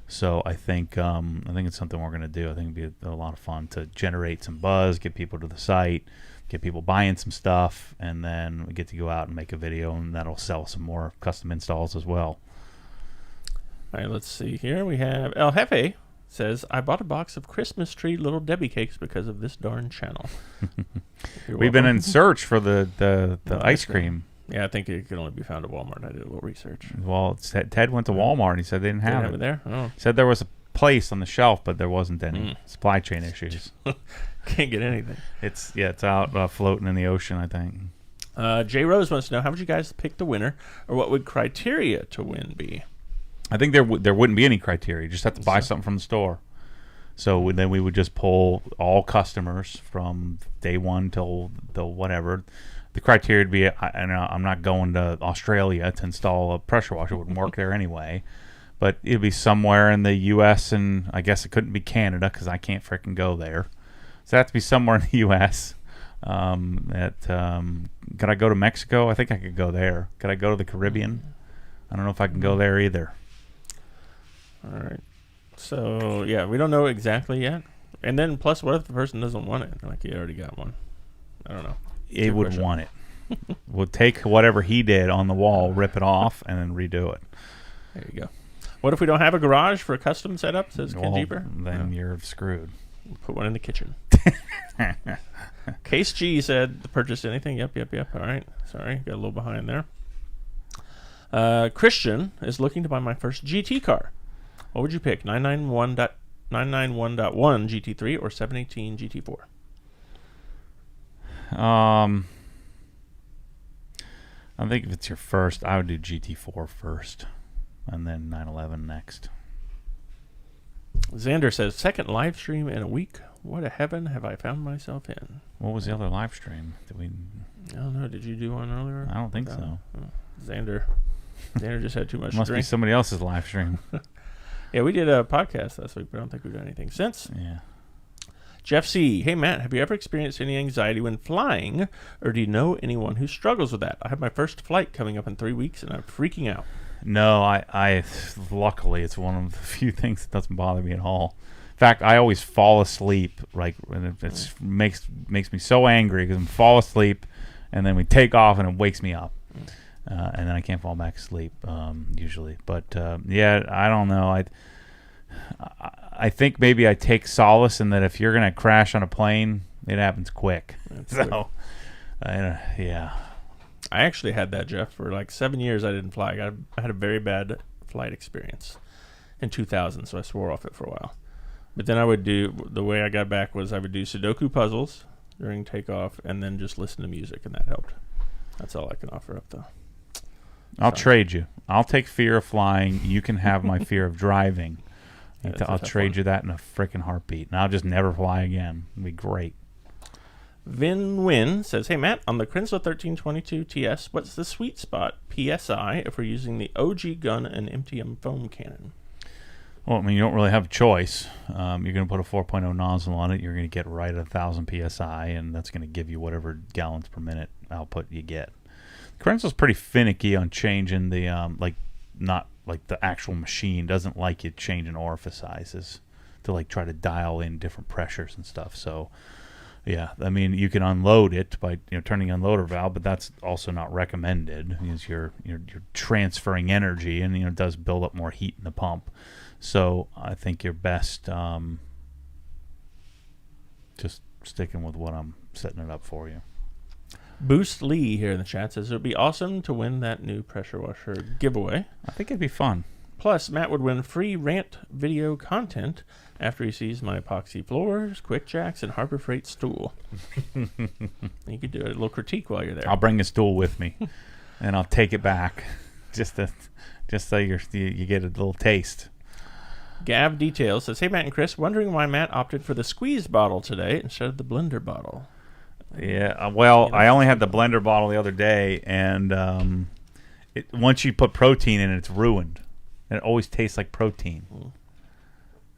So I think it's something we're going to do. I think it'd be a lot of fun to generate some buzz, get people to the site, get people buying some stuff, and then we get to go out and make a video, and that'll sell some more custom installs as well. All right, let's see here. We have El Jefe says, I bought a box of Christmas tree Little Debbie cakes because of this darn channel. We've been in search for the ice cream. Yeah, I think it can only be found at Walmart. I did a little research. Well, Ted went to Walmart and he said they didn't have it there. Oh. Said there was a place on the shelf, but there wasn't any. Supply chain issues. Can't get anything. It's out floating in the ocean, I think. Jay Rose wants to know, how would you guys pick the winner, or what would criteria to win be? I think there wouldn't be any criteria. You just have to buy something from the store. So then we would just pull all customers from day one till whatever. The criteria would be, I'm not going to Australia to install a pressure washer. It wouldn't work there anyway. But it'd be somewhere in the U.S. and I guess it couldn't be Canada because I can't frickin' go there. So it has to be somewhere in the U.S. Could I go to Mexico? I think I could go there. Could I go to the Caribbean? I don't know if I can go there either. All right. So, yeah, we don't know exactly yet. And then, plus, what if the person doesn't want it? Like, he already got one. I don't know. He would want it. We'll take whatever he did on the wall, rip it off, and then redo it. There you go. What if we don't have a garage for a custom setup, says Ken Jeeper? Then you're screwed. Put one in the kitchen. Case G said, purchase anything? Yep. All right. Sorry, got a little behind there. Christian is looking to buy my first GT car. What would you pick? 991.1 GT3 or 718 GT4? I think if it's your first, I would do GT4 first, and then 911 next. Xander says, second live stream in a week. What a heaven have I found myself in. What was the other live stream? I don't know. Did you do one earlier? I don't think so. Xander just had too much Must to drink. Be somebody else's live stream. Yeah, we did a podcast last week, but I don't think we've done anything since. Yeah. Jeff C. Hey, Matt, have you ever experienced any anxiety when flying, or do you know anyone who struggles with that? I have my first flight coming up in 3 weeks, and I'm freaking out. No, I luckily, it's one of the few things that doesn't bother me at all. In fact, I always fall asleep, and it makes me so angry because I fall asleep, and then we take off, and it wakes me up. And then I can't fall back asleep usually. But yeah, I don't know. I think maybe I take solace in that if you're gonna crash on a plane, it happens quick. So yeah. I actually had that, Jeff, for like 7 years. I didn't fly. I had a very bad flight experience in 2000, so I swore off it for a while. But then the way I got back was I would do Sudoku puzzles during takeoff, and then just listen to music, and that helped. That's all I can offer up, though. I'll trade you. I'll take fear of flying. You can have my fear of driving. I'll trade you that in a freaking heartbeat. And I'll just never fly again. It'll be great. Vin Win says, hey, Matt, on the Chrysler 1322 TS, what's the sweet spot PSI if we're using the OG gun and MTM foam cannon? Well, I mean, you don't really have a choice. You're going to put a 4.0 nozzle on it. You're going to get right at 1,000 PSI, and that's going to give you whatever gallons per minute output you get. Chrysler's pretty finicky on changing the not like the actual machine doesn't like you changing orifice sizes to like try to dial in different pressures and stuff. So yeah, I mean you can unload it by turning the unloader valve, but that's also not recommended because you're transferring energy and it does build up more heat in the pump. So I think you're best just sticking with what I'm setting it up for you. Boost Lee here in the chat says it would be awesome to win that new pressure washer giveaway. I think it'd be fun. Plus, Matt would win free rant video content after he sees my epoxy floors, quick jacks, and Harbor Freight stool. You could do a little critique while you're there. I'll bring a stool with me, and I'll take it back, just so you get a little taste. Gav Details says, hey, Matt and Chris, wondering why Matt opted for the squeeze bottle today instead of the blender bottle. Yeah, well, I only had the blender bottle the other day, and once you put protein in it, it's ruined. And it always tastes like protein.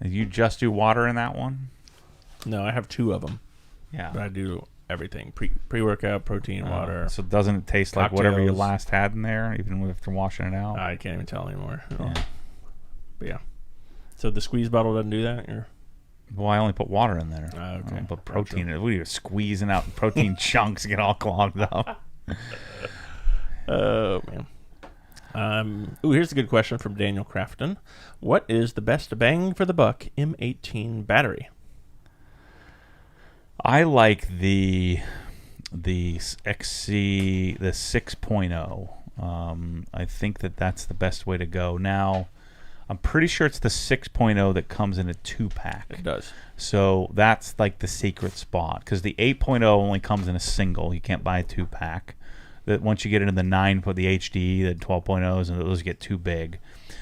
You just do water in that one? No, I have 2 of them. Yeah. But I do everything. Pre-workout, protein, water. So doesn't it taste cocktails. Like whatever you last had in there, even after washing it out? I can't even tell anymore. Yeah. But yeah. So the squeeze bottle doesn't do that? Or? Well, I only put water in there. Okay. I don't put protein in it. What are you squeezing out protein chunks get all clogged up? Oh, man. Here's a good question from Daniel Crafton. What is the best bang for the buck M18 battery? I like the XC, the 6.0. I think that's the best way to go. Now, I'm pretty sure it's the 6.0 that comes in a 2-pack. It does. So that's like the secret spot, because the 8.0 only comes in a single. You can't buy a 2-pack. That once you get into the 9, put the HD, the 12.0s, and those get too big.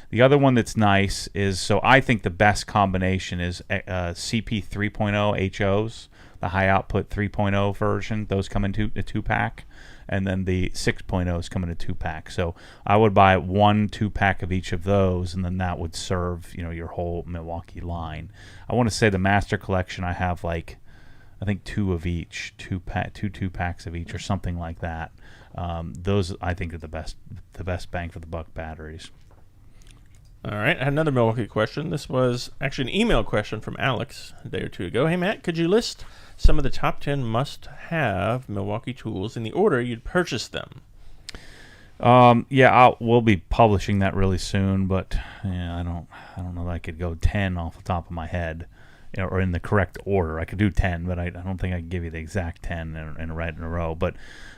The other one that's nice is, so I think the best combination is CP 3.0 HOs, the high output 3.0 version. Those come in a 2-pack. And then the 6.0s come in a 2-pack. So I would buy 1 2-pack of each of those, and then that would serve, your whole Milwaukee line. I want to say the Master Collection, I have I think 2 of each, 2-packs of each, or something like that. Those I think are the best bang for the buck batteries. All right, I had another Milwaukee question. This was actually an email question from Alex a day or two ago. Hey, Matt, could you list some of the top 10 must-have Milwaukee tools in the order you'd purchase them? We'll be publishing that really soon, but I don't know that I could go 10 off the top of my head, or in the correct order. I could do 10, but I don't think I can give you the exact 10 in a row. But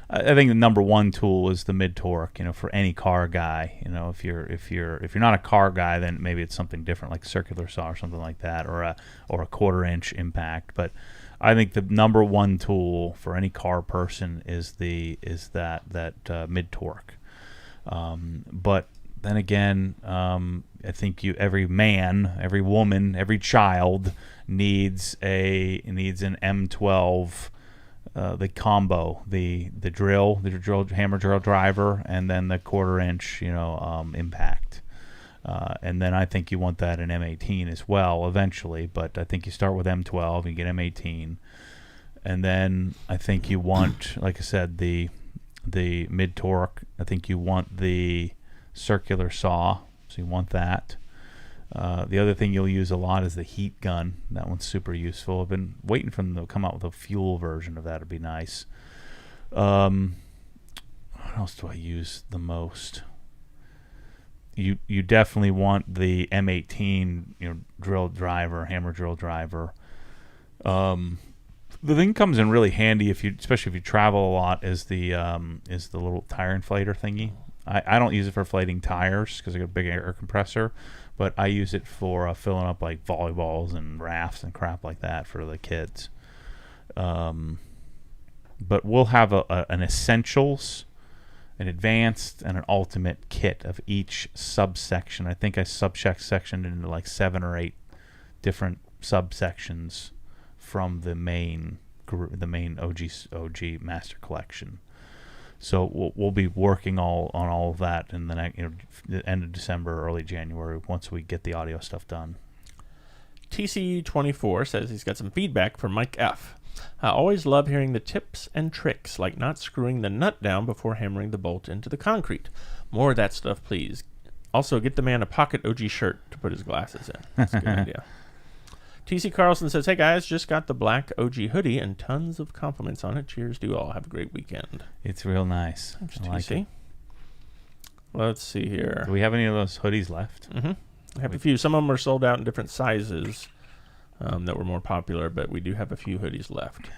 I think the number one tool is the mid-torque. For any car guy, if you're not a car guy, then maybe it's something different, like circular saw or something like that, or a 1/4-inch impact. But I think the number one tool for any car person is that mid-torque. But then again, I think every man, every woman, every child needs an M12, the combo, the hammer drill driver, and then the 1/4-inch, impact. And then I think you want that in M18 as well eventually, but I think you start with M12, you get M18, and then I think you want, like I said, the mid-torque. I think you want the circular saw, so you want that. The other thing you'll use a lot is the heat gun. That one's super useful. I've been waiting for them to come out with a fuel version of that. It'd be nice. What else do I use the most? You definitely want the M18, drill driver, hammer drill driver. The thing comes in really handy especially if you travel a lot, is the little tire inflator thingy. I don't use it for inflating tires because I got a big air compressor, but I use it for filling up like volleyballs and rafts and crap like that for the kids. But we'll have an essentials, an advanced, and an ultimate kit of each subsection. I think I subsectioned into like 7 or 8 different subsections from the main OG Master Collection. So we'll be working on all of that in the next, the end of December, early January, once we get the audio stuff done. TC24 says he's got some feedback from Mike F. I always love hearing the tips and tricks, like not screwing the nut down before hammering the bolt into the concrete. More of that stuff, please. Also, get the man a pocket OG shirt to put his glasses in. That's a good idea. TC Carlson says, hey guys, just got the black OG hoodie and tons of compliments on it. Cheers to you all. Have a great weekend. It's real nice. Thanks, I TC. like it. Let's see here. Do we have any of those hoodies left? Mm-hmm. I have a few. Some of them are sold out in different sizes that were more popular, but we do have a few hoodies left.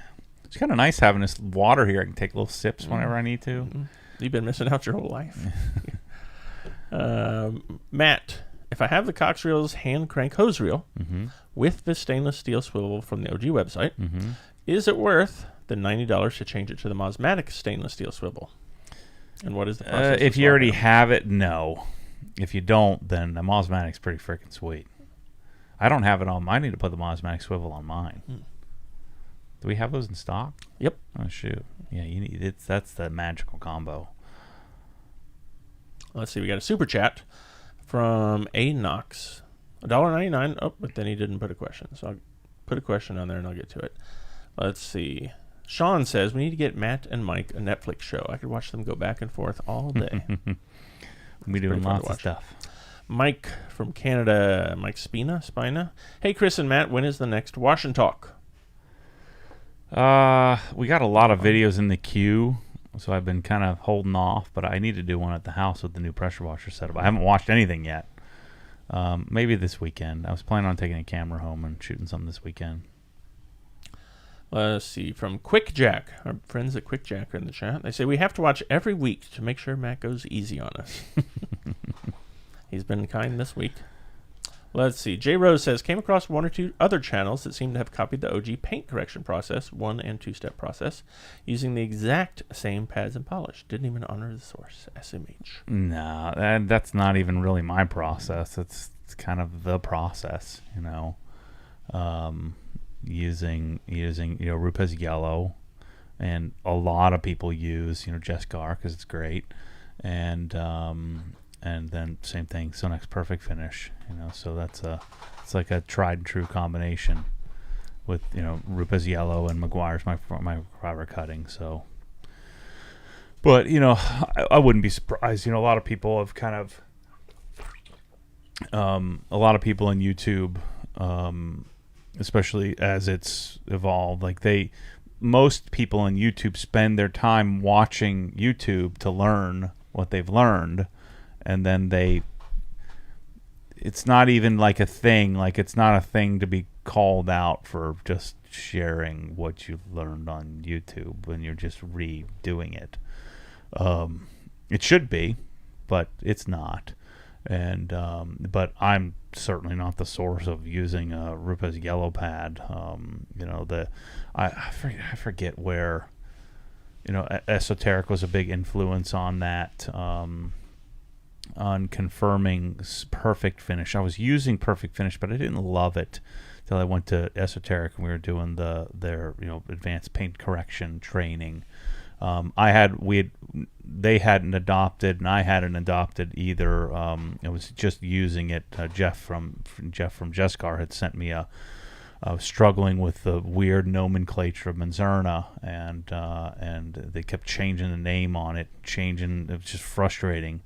It's kind of nice having this water here. I can take little sips whenever I need to. Mm-hmm. You've been missing out your whole life. Matt, if I have the Cox Reels hand crank hose reel with the stainless steel swivel from the OG website, is it worth the $90 to change it to the Mosmatic stainless steel swivel? And what is the process? If you already have it, no. If you don't, then the Mosmatic's pretty freaking sweet. I don't have it on. I need to put the Mosmatic swivel on mine. Do we have those in stock? Yep. Oh shoot! Yeah, you need it. That's the magical combo. Let's see. We got a super chat from A Knox, $1.99. Oh, but then he didn't put a question, so I'll put a question on there and I'll get to it. Let's see. Sean says we need to get Matt and Mike a Netflix show. I could watch them go back and forth all day. We doing lots of stuff. Mike from Canada, Mike Spina. Hey, Chris and Matt, when is the next Wash and Talk? We got a lot of videos in the queue. So I've been kind of holding off, but I need to do one at the house with the new pressure washer setup. I haven't washed anything yet. Maybe this weekend. I was planning on taking a camera home and shooting something this weekend. Let's see. From Quick Jack, our friends at Quick Jack are in the chat. They say we have to watch every week to make sure Matt goes easy on us. He's been kind this week. Let's see. J Rose says, came across one or two other channels that seem to have copied the OG paint correction process, 1 and 2 step process, using the exact same pads and polish. Didn't even honor the source. SMH. No, that's not even really my process. It's kind of the process, you know. Using Rupes yellow, and a lot of people use Jescar because it's great, and then same thing, Sonex Perfect Finish. So it's like a tried and true combination with Rupes yellow and McGuire's microfiber cutting. So, but I wouldn't be surprised. A lot of people have kind of a lot of people in YouTube. Especially as it's evolved, most people on YouTube spend their time watching YouTube to learn what they've learned, and then it's not even like a thing. Like, it's not a thing to be called out for just sharing what you've learned on YouTube when you're just redoing it. It should be, but it's not. And but I'm certainly not the source of using a Rupes yellow pad. I forget where. Esoteric was a big influence on that. On confirming Perfect Finish, I was using Perfect Finish, but I didn't love it till I went to Esoteric and we were doing their advanced paint correction training. They hadn't adopted, and I hadn't adopted either. I was just using it. Jeff from Jescar had sent me I was struggling with the weird nomenclature of Manzurna, and they kept changing the name on it. It was just frustrating,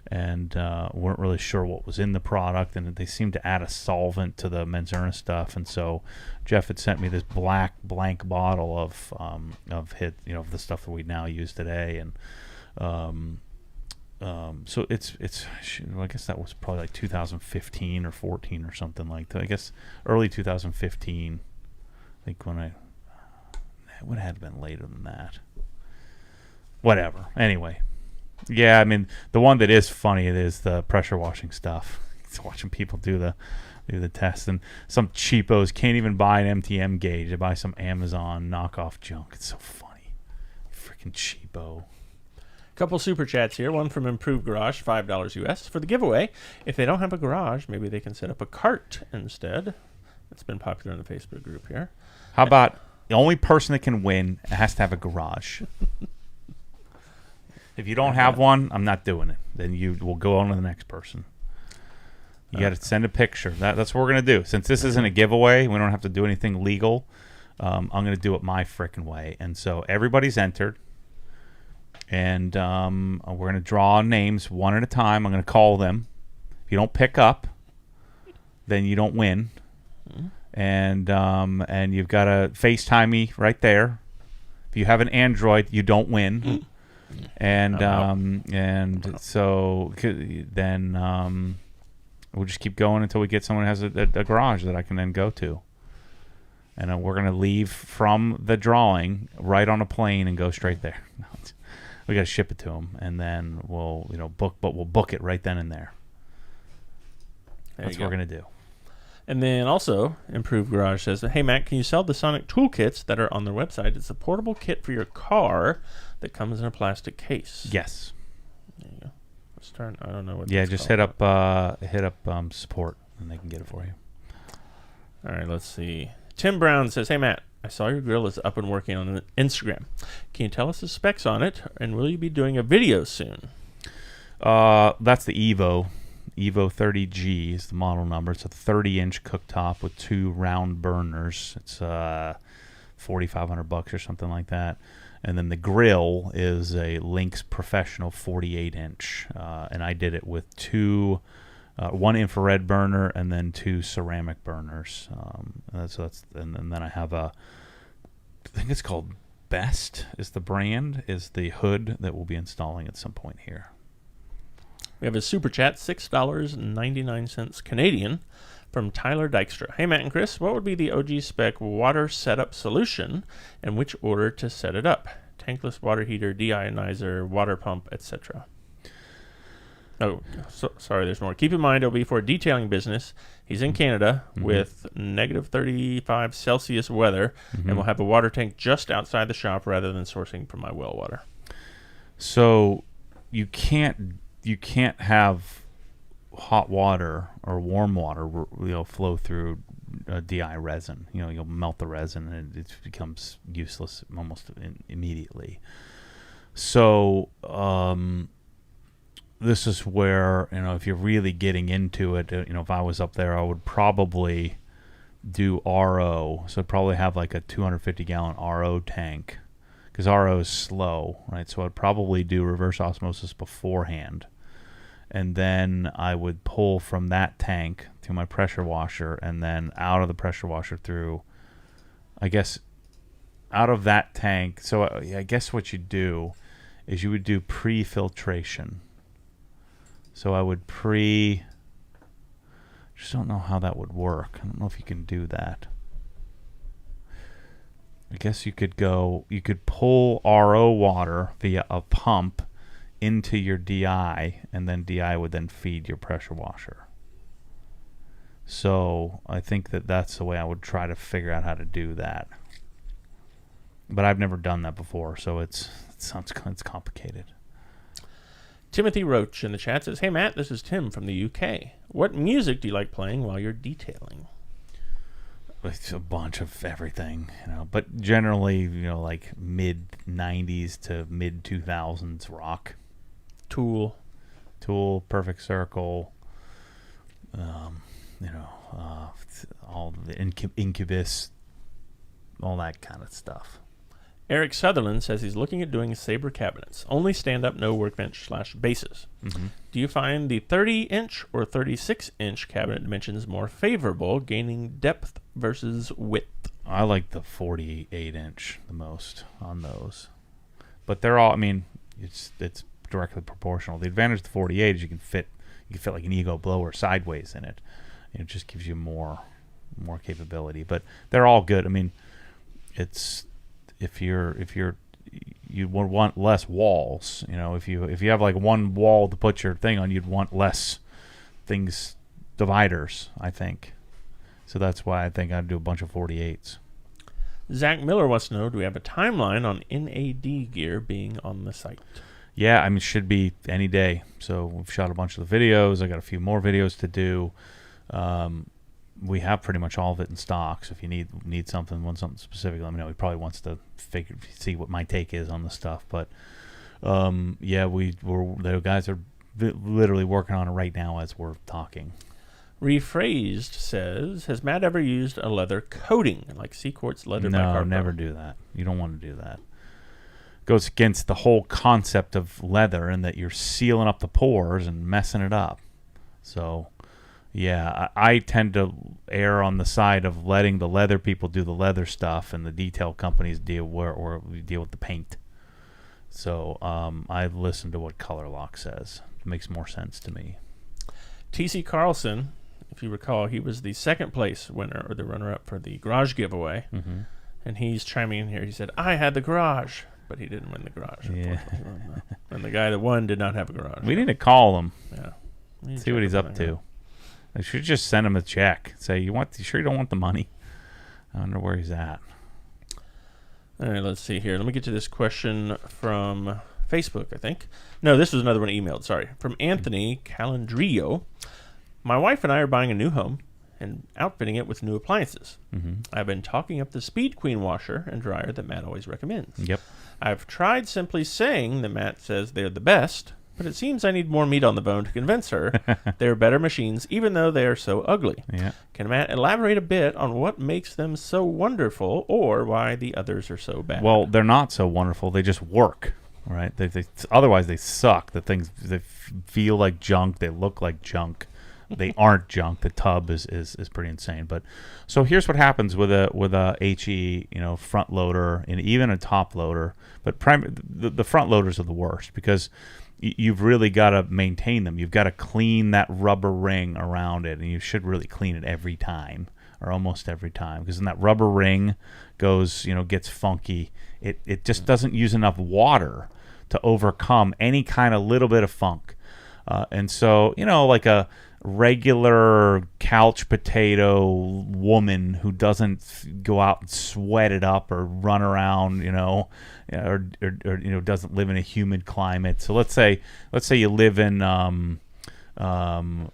and weren't really sure what was in the product, and they seemed to add a solvent to the Manzurna stuff, and so Jeff had sent me this black blank bottle of the stuff that we now use today, and so it's I guess that was probably like 2015 or 14 or something like that. I guess early 2015. I think it would have been later than that. Whatever. Anyway. Yeah, I mean, the one that is funny is the pressure washing stuff. It's watching people do the test, and some cheapos can't even buy an MTM gauge. They buy some Amazon knockoff junk. It's so funny. Freaking cheapo. Couple super chats here. One from Improved Garage, $5 US for the giveaway. If they don't have a garage, maybe they can set up a cart instead. That's been popular in the Facebook group here. How about the only person that can win has to have a garage? If you don't have one, I'm not doing it. Then you will go on to the next person. You got to send a picture. That's what we're going to do. Since this isn't a giveaway, we don't have to do anything legal. I'm going to do it my frickin' way. And so everybody's entered. And we're going to draw names one at a time. I'm going to call them. If you don't pick up, then you don't win. And you've got to FaceTime me right there. If you have an Android, you don't win. And so then we'll just keep going until we get someone who has a garage that I can then go to. And we're going to leave from the drawing right on a plane and go straight there. We got to ship it to them, and then we'll book it right then and there. That's what we're going to do. And then also, Improved Garage says, hey, Matt, can you sell the Sonic toolkits that are on their website? It's a portable kit for your car that comes in a plastic case. Yes. There you go. Let's turn. I don't know what. Yeah, just hit up support, and they can get it for you. All right, let's see. Tim Brown says, hey, Matt, I saw your grill is up and working on Instagram. Can you tell us the specs on it, and will you be doing a video soon? That's the Evo 30G is the model number. It's a 30-inch cooktop with 2 round burners. It's $4,500 or something like that. And then the grill is a Lynx Professional 48-inch, and I did it with 1 infrared burner and then 2 ceramic burners. So that's and then I have I think it's called Best is the brand, is the hood that we'll be installing at some point here. We have a super chat, $6.99 Canadian, from Tyler Dykstra. Hey, Matt and Chris, what would be the OG spec water setup solution and which order to set it up? Tankless water heater, deionizer, water pump, etc. Oh, sorry, there's more. Keep in mind, it'll be for a detailing business. He's in Canada with negative 35 Celsius weather, and we'll have a water tank just outside the shop rather than sourcing from my well water. So you can't have hot water or warm water flow through DI resin. You'll melt the resin and it becomes useless almost immediately. So this is where, if you're really getting into it, if I was up there, I would probably do RO. So I'd probably have like a 250-gallon RO tank, because RO is slow, right? So I'd probably do reverse osmosis beforehand, and then I would pull from that tank to my pressure washer, and then out of the pressure washer through, I guess, out of that tank. So I guess what you do is you would do pre-filtration. So I would just don't know how that would work. I don't know if you can do that. I guess you could pull RO water via a pump into your DI, and then DI would then feed your pressure washer. So I think that's the way I would try to figure out how to do that. But I've never done that before, so it's complicated. Timothy Roach in the chat says, hey, Matt, this is Tim from the UK. What music do you like playing while you're detailing? It's a bunch of everything, but generally, like mid-90s to mid-2000s rock. Tool, Perfect Circle, all the Incubus, all that kind of stuff. Eric Sutherland says he's looking at doing Sabre cabinets. Only stand-up, no workbench / bases. Do you find the 30-inch or 36-inch cabinet dimensions more favorable, gaining depth versus width? I like the 48-inch the most on those. But they're all, it's directly proportional. The advantage of the 48 is you can fit like an ego blower sideways in it. It just gives you more capability. But they're all good. It's if you want less walls, if you have like one wall to put your thing on, you'd want less dividers, I think. So that's why I think I'd do a bunch of 48s. Zach Miller wants to know, do we have a timeline on NAD gear being on the site? Yeah, it should be any day. So we've shot a bunch of the videos. I got a few more videos to do. We have pretty much all of it in stock. So if you want something specific, let me know. He probably wants to see what my take is on the stuff. But the guys are literally working on it right now as we're talking. Rephrased says, has Matt ever used a leather coating like Seaquartz leather? No, never do that. You don't want to do that. Goes against the whole concept of leather, and that you're sealing up the pores and messing it up. So yeah, I tend to err on the side of letting the leather people do the leather stuff, and the detail companies deal with the paint. So I listen to what Color Lock says. It makes more sense to me. T.C. Carlson, if you recall, he was the second place winner, or the runner-up for the garage giveaway. And he's chiming in here. He said, I had the garage, but he didn't win the garage. Yeah. And the guy that won did not have a garage. We need to call him. Yeah. See what he's up to. I should just send him a check. Say, you sure you don't want the money? I wonder where he's at. All right, let's see here. Let me get to this question from Facebook, I think. No, this was another one emailed, sorry. From Anthony Calandrillo. My wife and I are buying a new home and outfitting it with new appliances. I've been talking up the Speed Queen washer and dryer that Matt always recommends. Yep. I've tried simply saying that Matt says they're the best, but it seems I need more meat on the bone to convince her they're better machines, even though they are so ugly. Yeah. Can Matt elaborate a bit on what makes them so wonderful, or why the others are so bad? Well, they're not so wonderful. They just work, right? Otherwise, they suck. The things, they feel like junk. They look like junk. they aren't junk. The tub is pretty insane. But so here's what happens with a HE, front loader and even a top loader. But the front loaders are the worst because you've really got to maintain them. You've got to clean that rubber ring around it, and you should really clean it every time or almost every time, because when that rubber ring gets funky, it just doesn't use enough water to overcome any kind of little bit of funk. And so, like a regular couch potato woman who doesn't go out and sweat it up or run around, or doesn't live in a humid climate. So let's say you live in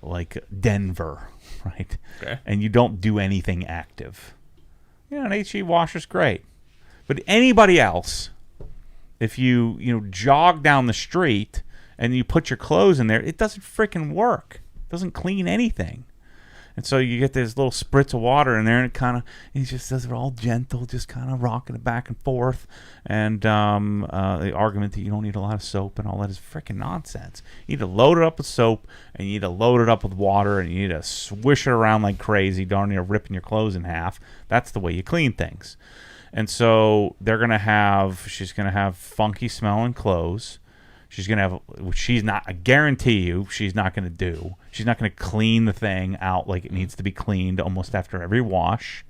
like Denver, right? Okay. And you don't do anything active. An HE washer's great. But anybody else, if you jog down the street and you put your clothes in there, it doesn't freaking work. It doesn't clean anything. And so you get this little spritz of water in there, and he just does it all gentle, just kind of rocking it back and forth. And the argument that you don't need a lot of soap and all that is freaking nonsense. You need to load it up with soap, and you need to load it up with water, and you need to swish it around like crazy, darn near ripping your clothes in half. That's the way you clean things. And so she's going to have funky smelling clothes. She's going to have, I guarantee you, she's not going to clean the thing out like it needs to be cleaned almost after every wash.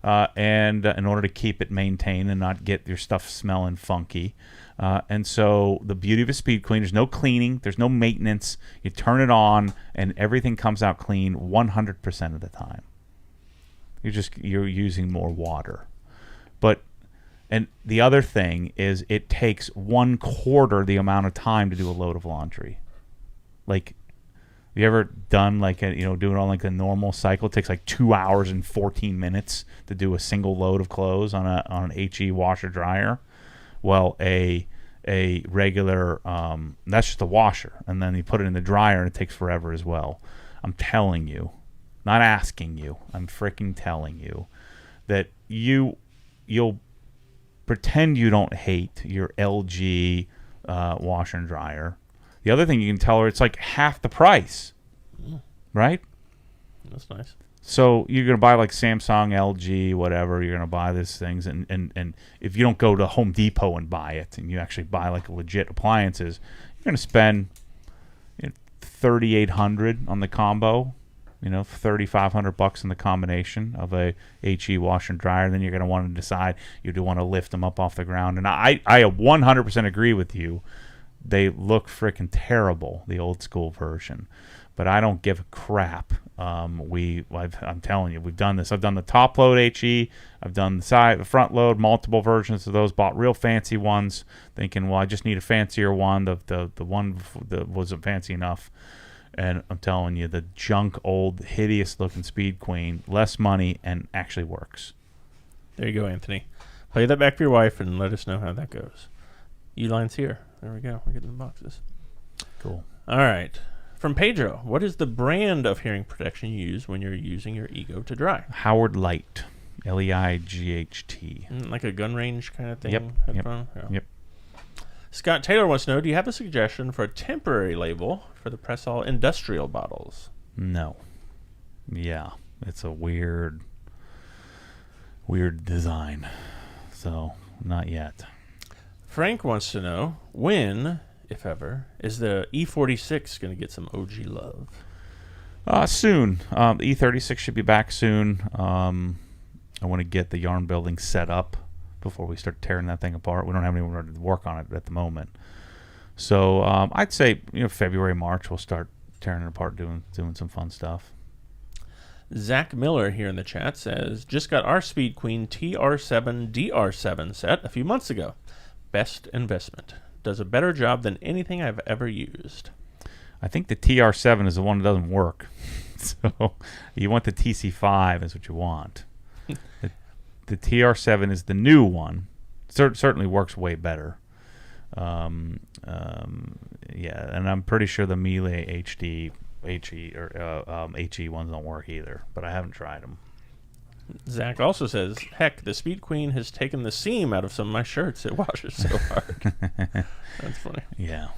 And in order to keep it maintained and not get your stuff smelling funky. And so the beauty of a speed queen, there's no cleaning, there's no maintenance. You turn it on and everything comes out clean 100% of the time. You're using more water. And the other thing is it takes 1/4 the amount of time to do a load of laundry. Like, have you ever done do it on like a normal cycle? It takes like 2 hours and 14 minutes to do a single load of clothes on an HE washer dryer. Well, a regular that's just a washer, and then you put it in the dryer and it takes forever as well. I'm telling you, not asking you, I'm freaking telling you that you'll pretend you don't hate your LG washer and dryer. The other thing you can tell her, it's like half the price, right? That's nice. So you're going to buy like Samsung, LG, whatever. You're going to buy these things. And if you don't go to Home Depot and buy it, and you actually buy like legit appliances, you're going to spend $3,800 on the combo. $3,500 in the combination of a HE washer and dryer. Then you're going to want to decide you do want to lift them up off the ground. And I 100% agree with you. They look freaking terrible, the old school version. But I don't give a crap. I'm telling you, we've done this. I've done the top load HE. I've done the front load, multiple versions of those. Bought real fancy ones, thinking, well, I just need a fancier one. The one that wasn't fancy enough. And I'm telling you, the junk, old, hideous-looking Speed Queen, less money, and actually works. There you go, Anthony. Play that back for your wife and let us know how that goes. Uline's here. There we go. We're getting the boxes. Cool. All right. From Pedro, what is the brand of hearing protection you use when you're using your Ego to dry? Howard Light. Leight. Like a gun range kind of thing? Yep. Headphone? Yep. Yeah. Yep. Scott Taylor wants to know, do you have a suggestion for a temporary label for the Press-All industrial bottles? No. Yeah. It's a weird design. So, not yet. Frank wants to know, when, if ever, is the E46 going to get some OG love? Soon. The E36 should be back soon. I want to get the yarn building set up before we start tearing that thing apart. We don't have anyone ready to work on it at the moment. So I'd say February, March we'll start tearing it apart, doing some fun stuff. Zach Miller here in the chat says, just got our Speed Queen TR7 DR7 set a few months ago. Best investment. Does a better job than anything I've ever used. I think the TR7 is the one that doesn't work. So you want the TC5 is what you want. The TR7 is the new one. Certainly works way better. Yeah, and I'm pretty sure the Miele HE ones don't work either, but I haven't tried them. Zach also says, heck, the Speed Queen has taken the seam out of some of my shirts. It washes so hard. That's funny. Yeah.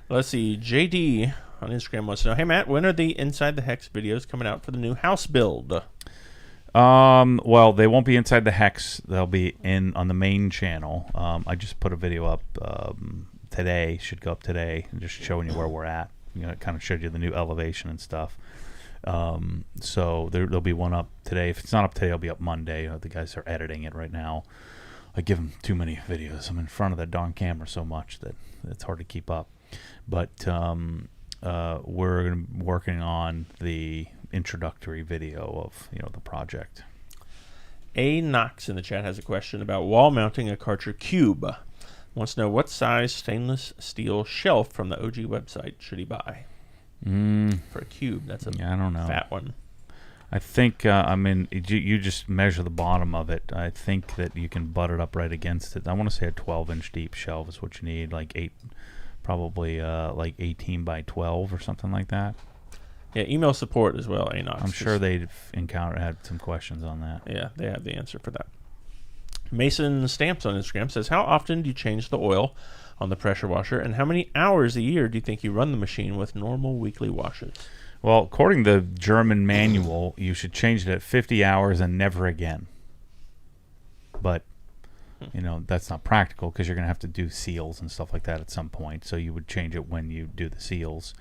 Let's see. JD on Instagram wants to know, hey, Matt, when are the Inside the Hex videos coming out for the new house build? Well, they won't be inside the hex. They'll be on the main channel. I just put a video up today. Should go up today, just showing you where we're at. It kind of showed you the new elevation and stuff. So there'll be one up today. If it's not up today, it'll be up Monday. The guys are editing it right now. I give them too many videos. I'm in front of the darn camera so much that it's hard to keep up. But we're working on the introductory video of the project. A Knox in the chat has a question about wall mounting a Karcher cube. Wants to know what size stainless steel shelf from the OG website should he buy for a cube. That's a I don't know. Fat one. I think you just measure the bottom of it. I think that you can butt it up right against it. I want to say a 12-inch deep shelf is what you need, like 18 by 12 or something like that. Yeah, email support as well, Anox. I'm sure they've had some questions on that. Yeah, they have the answer for that. Mason Stamps on Instagram says, how often do you change the oil on the pressure washer, and how many hours a year do you think you run the machine with normal weekly washes? Well, according to the German manual, you should change it at 50 hours and never again. But, that's not practical because you're going to have to do seals and stuff like that at some point. So you would change it when you do the seals.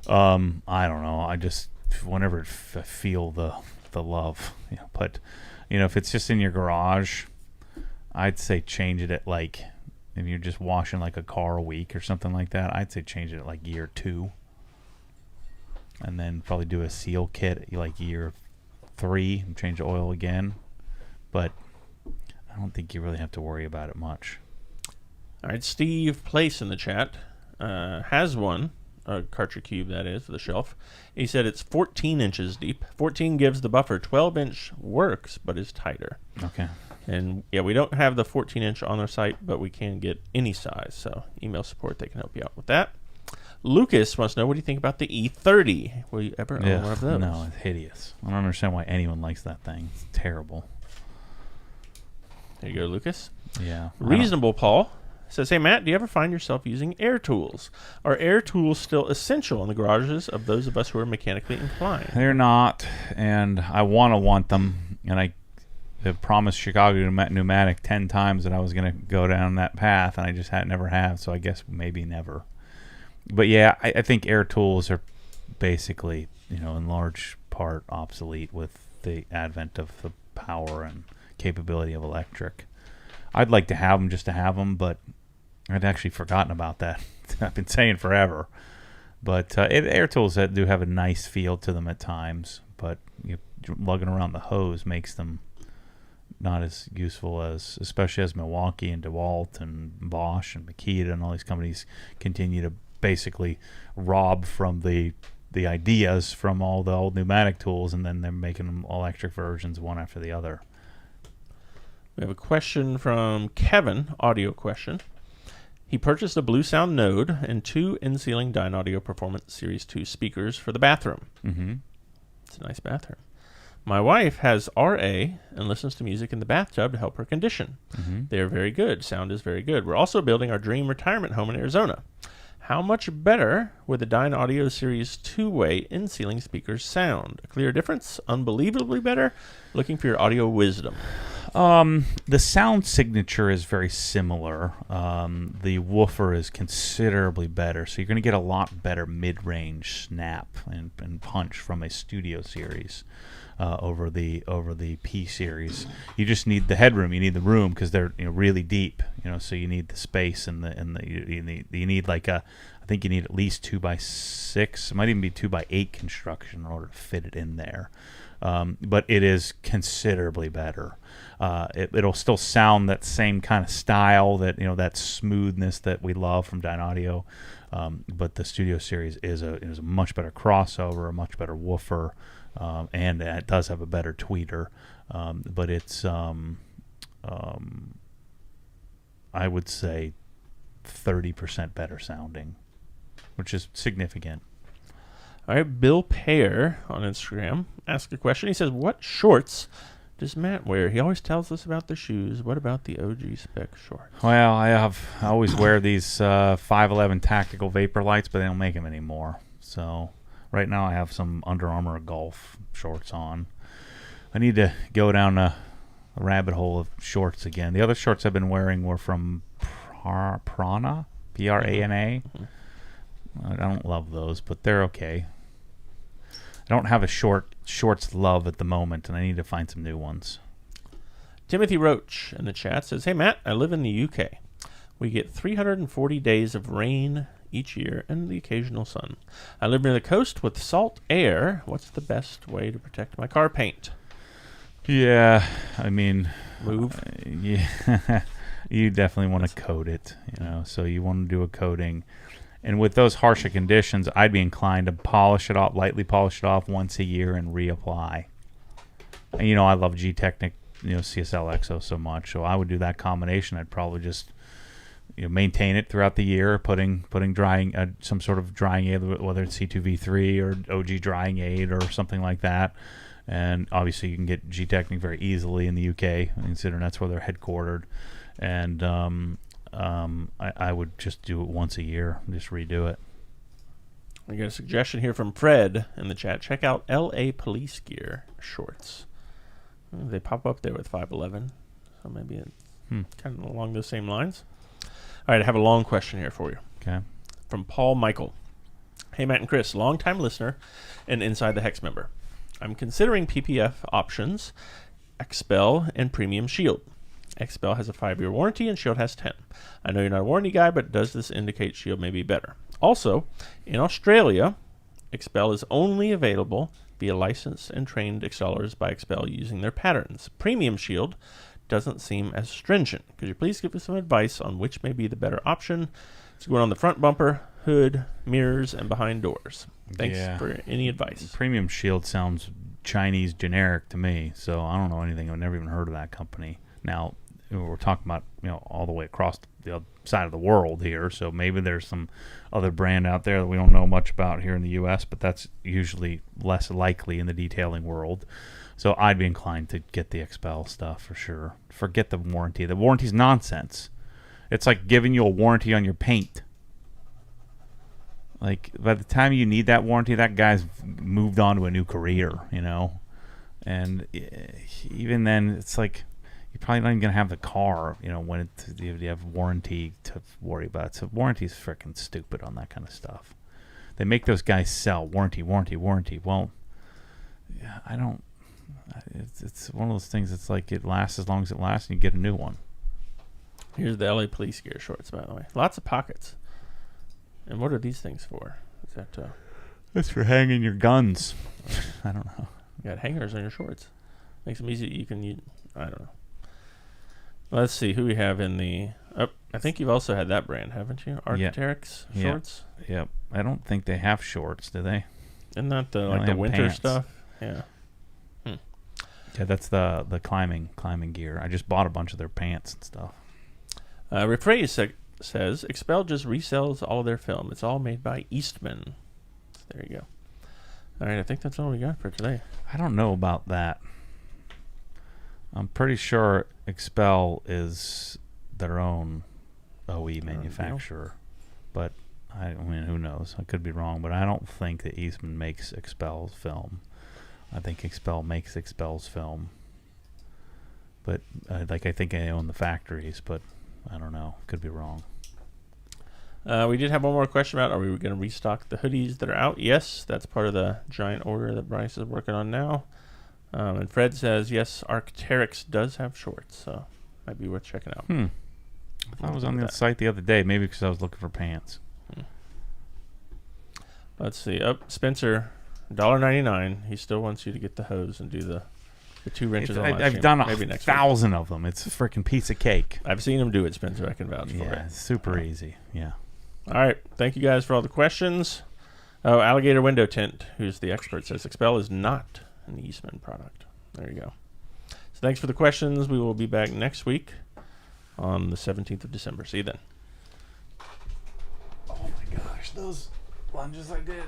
I don't know. I just whenever I feel the love, But if it's just in your garage, I'd say change it at if you're just washing like a car a week or something like that. I'd say change it at year 2, and then probably do a seal kit year 3 and change the oil again. But I don't think you really have to worry about it much. All right, Steve Place in the chat has one. A Karcher cube, that is, for the shelf. He said it's 14 inches deep. 14 gives the buffer. 12-inch works, but is tighter. Okay. And, yeah, we don't have the 14-inch on our site, but we can get any size. So email support, they can help you out with that. Lucas wants to know, what do you think about the E30? Will you ever own one of those? No, it's hideous. I don't understand why anyone likes that thing. It's terrible. There you go, Lucas. Yeah. Reasonable Paul says, hey, Matt, do you ever find yourself using air tools? Are air tools still essential in the garages of those of us who are mechanically inclined? They're not, and I want them, and I have promised Chicago Pneumatic 10 times that I was going to go down that path, and I just never have, so I guess maybe never. But yeah, I think air tools are basically, in large part obsolete with the advent of the power and capability of electric. I'd like to have them just to have them, but I'd actually forgotten about that. I've been saying forever. But air tools that do have a nice feel to them at times, but lugging around the hose makes them not as useful especially as Milwaukee and DeWalt and Bosch and Makita and all these companies continue to basically rob from the ideas from all the old pneumatic tools, and then they're making them electric versions one after the other. We have a question from Kevin, audio question. He purchased a Blue Sound Node and 2 in-ceiling Dynaudio Performance Series 2 speakers for the bathroom. Mm-hmm. It's a nice bathroom. My wife has RA and listens to music in the bathtub to help her condition. Mm-hmm. They are very good. Sound is very good. We're also building our dream retirement home in Arizona. How much better would the Dynaudio Series 2-way in-ceiling speakers sound? A clear difference? Unbelievably better? Looking for your audio wisdom. The sound signature is very similar. The woofer is considerably better, so you're going to get a lot better mid-range snap and punch from a Studio Series over the P Series. You just need the headroom. You need the room because they're really deep. So you need the space and you need I think you need at least 2x6. It might even be 2x8 construction in order to fit it in there. But it is considerably better. It'll still sound that same kind of style, that smoothness that we love from Dynaudio. But the Studio Series is a much better crossover, a much better woofer, and it does have a better tweeter. But it's I would say 30% better sounding, which is significant. All right, Bill Payer on Instagram asked a question. He says, what shorts does Matt wear? He always tells us about the shoes. What about the OG spec shorts? Well, I always wear these 511 tactical vapor lights, but they don't make them anymore. So right now I have some Under Armour golf shorts on. I need to go down a rabbit hole of shorts again. The other shorts I've been wearing were from Prana, Prana. I don't love those, but they're okay. I don't have a shorts love at the moment, and I need to find some new ones. Timothy Roach in the chat says, "Hey Matt, I live in the UK. We get 340 days of rain each year and the occasional sun. I live near the coast with salt air. What's the best way to protect my car paint?" Yeah, I mean, Move. Yeah, you definitely want to coat it, so you want to do a coating. And with those harsher conditions, I'd be inclined to lightly polish it off once a year and reapply. And, I love G-Technic, CSL Exo so much, so I would do that combination. I'd probably just maintain it throughout the year, putting drying some sort of drying aid, whether it's C2V3 or OG drying aid or something like that. And obviously you can get G-Technic very easily in the UK, considering that's where they're headquartered. And I would just do it once a year, just redo it. We got a suggestion here from Fred in the chat. Check out LA Police Gear shorts. They pop up there with 511, so maybe it's kind of along those same lines. All right, I have a long question here for you. Okay. From Paul Michael. "Hey, Matt and Chris, long-time listener and Inside the Hex member. I'm considering PPF options, Expel and Premium Shield. Expel has a 5-year warranty and Shield has 10. I know you're not a warranty guy, but does this indicate Shield may be better? Also, in Australia, Expel is only available via licensed and trained installers by Expel using their patterns. Premium Shield doesn't seem as stringent. Could you please give us some advice on which may be the better option? It's going on the front bumper, hood, mirrors, and behind doors. Thanks for any advice." Premium Shield sounds Chinese generic to me, so I don't know anything. I've never even heard of that company. Now, we're talking about all the way across the other side of the world here, so maybe there's some other brand out there that we don't know much about here in the U.S., but that's usually less likely in the detailing world. So I'd be inclined to get the Expel stuff for sure. Forget the warranty. The warranty's nonsense. It's like giving you a warranty on your paint. Like, by the time you need that warranty, that guy's moved on to a new career, And even then, it's like you're probably not even going to have the car, when you have warranty to worry about. So warranty's freaking stupid on that kind of stuff. They make those guys sell warranty. Well, I don't. It's one of those things. It's like it lasts as long as it lasts, and you get a new one. Here's the LA Police Gear shorts, by the way. Lots of pockets. And what are these things for? Is that that's for hanging your guns. I don't know. You got hangers on your shorts. Makes them easy. You can use. I don't know. Let's see who we have in the. I think you've also had that brand, haven't you? Arc'teryx shorts. Yep. I don't think they have shorts, do they? Isn't that the winter pants. Stuff? Yeah. Yeah, that's the climbing gear. I just bought a bunch of their pants and stuff. Rephrase says Expel just resells all of their film. It's all made by Eastman. There you go. All right, I think that's all we got for today. I don't know about that. I'm pretty sure Expel is their own OE manufacturer, but I mean, who knows? I could be wrong, but I don't think that Eastman makes Expel's film. I think Expel makes Expel's film, but I think I own the factories, but I don't know. Could be wrong. We did have one more question about, are we going to restock the hoodies that are out? Yes, that's part of the giant order that Bryce is working on now. And Fred says, yes, Arc'teryx does have shorts, so might be worth checking out. I thought I was on the site the other day, maybe because I was looking for pants. Let's see. Spencer, $1.99. He still wants you to get the hose and do the 2 wrenches on live I've stream. done Maybe 1,000 of them. It's a freaking piece of cake. I've seen him do it, Spencer. I can vouch for it. Yeah, it's super easy. Yeah. All right. Thank you guys for all the questions. Oh, Alligator Window Tint, who's the expert, says Expel is not an Eastman product. There you go. So thanks for the questions. We will be back next week on the 17th of December. See you then. Oh my gosh, those lunges I did.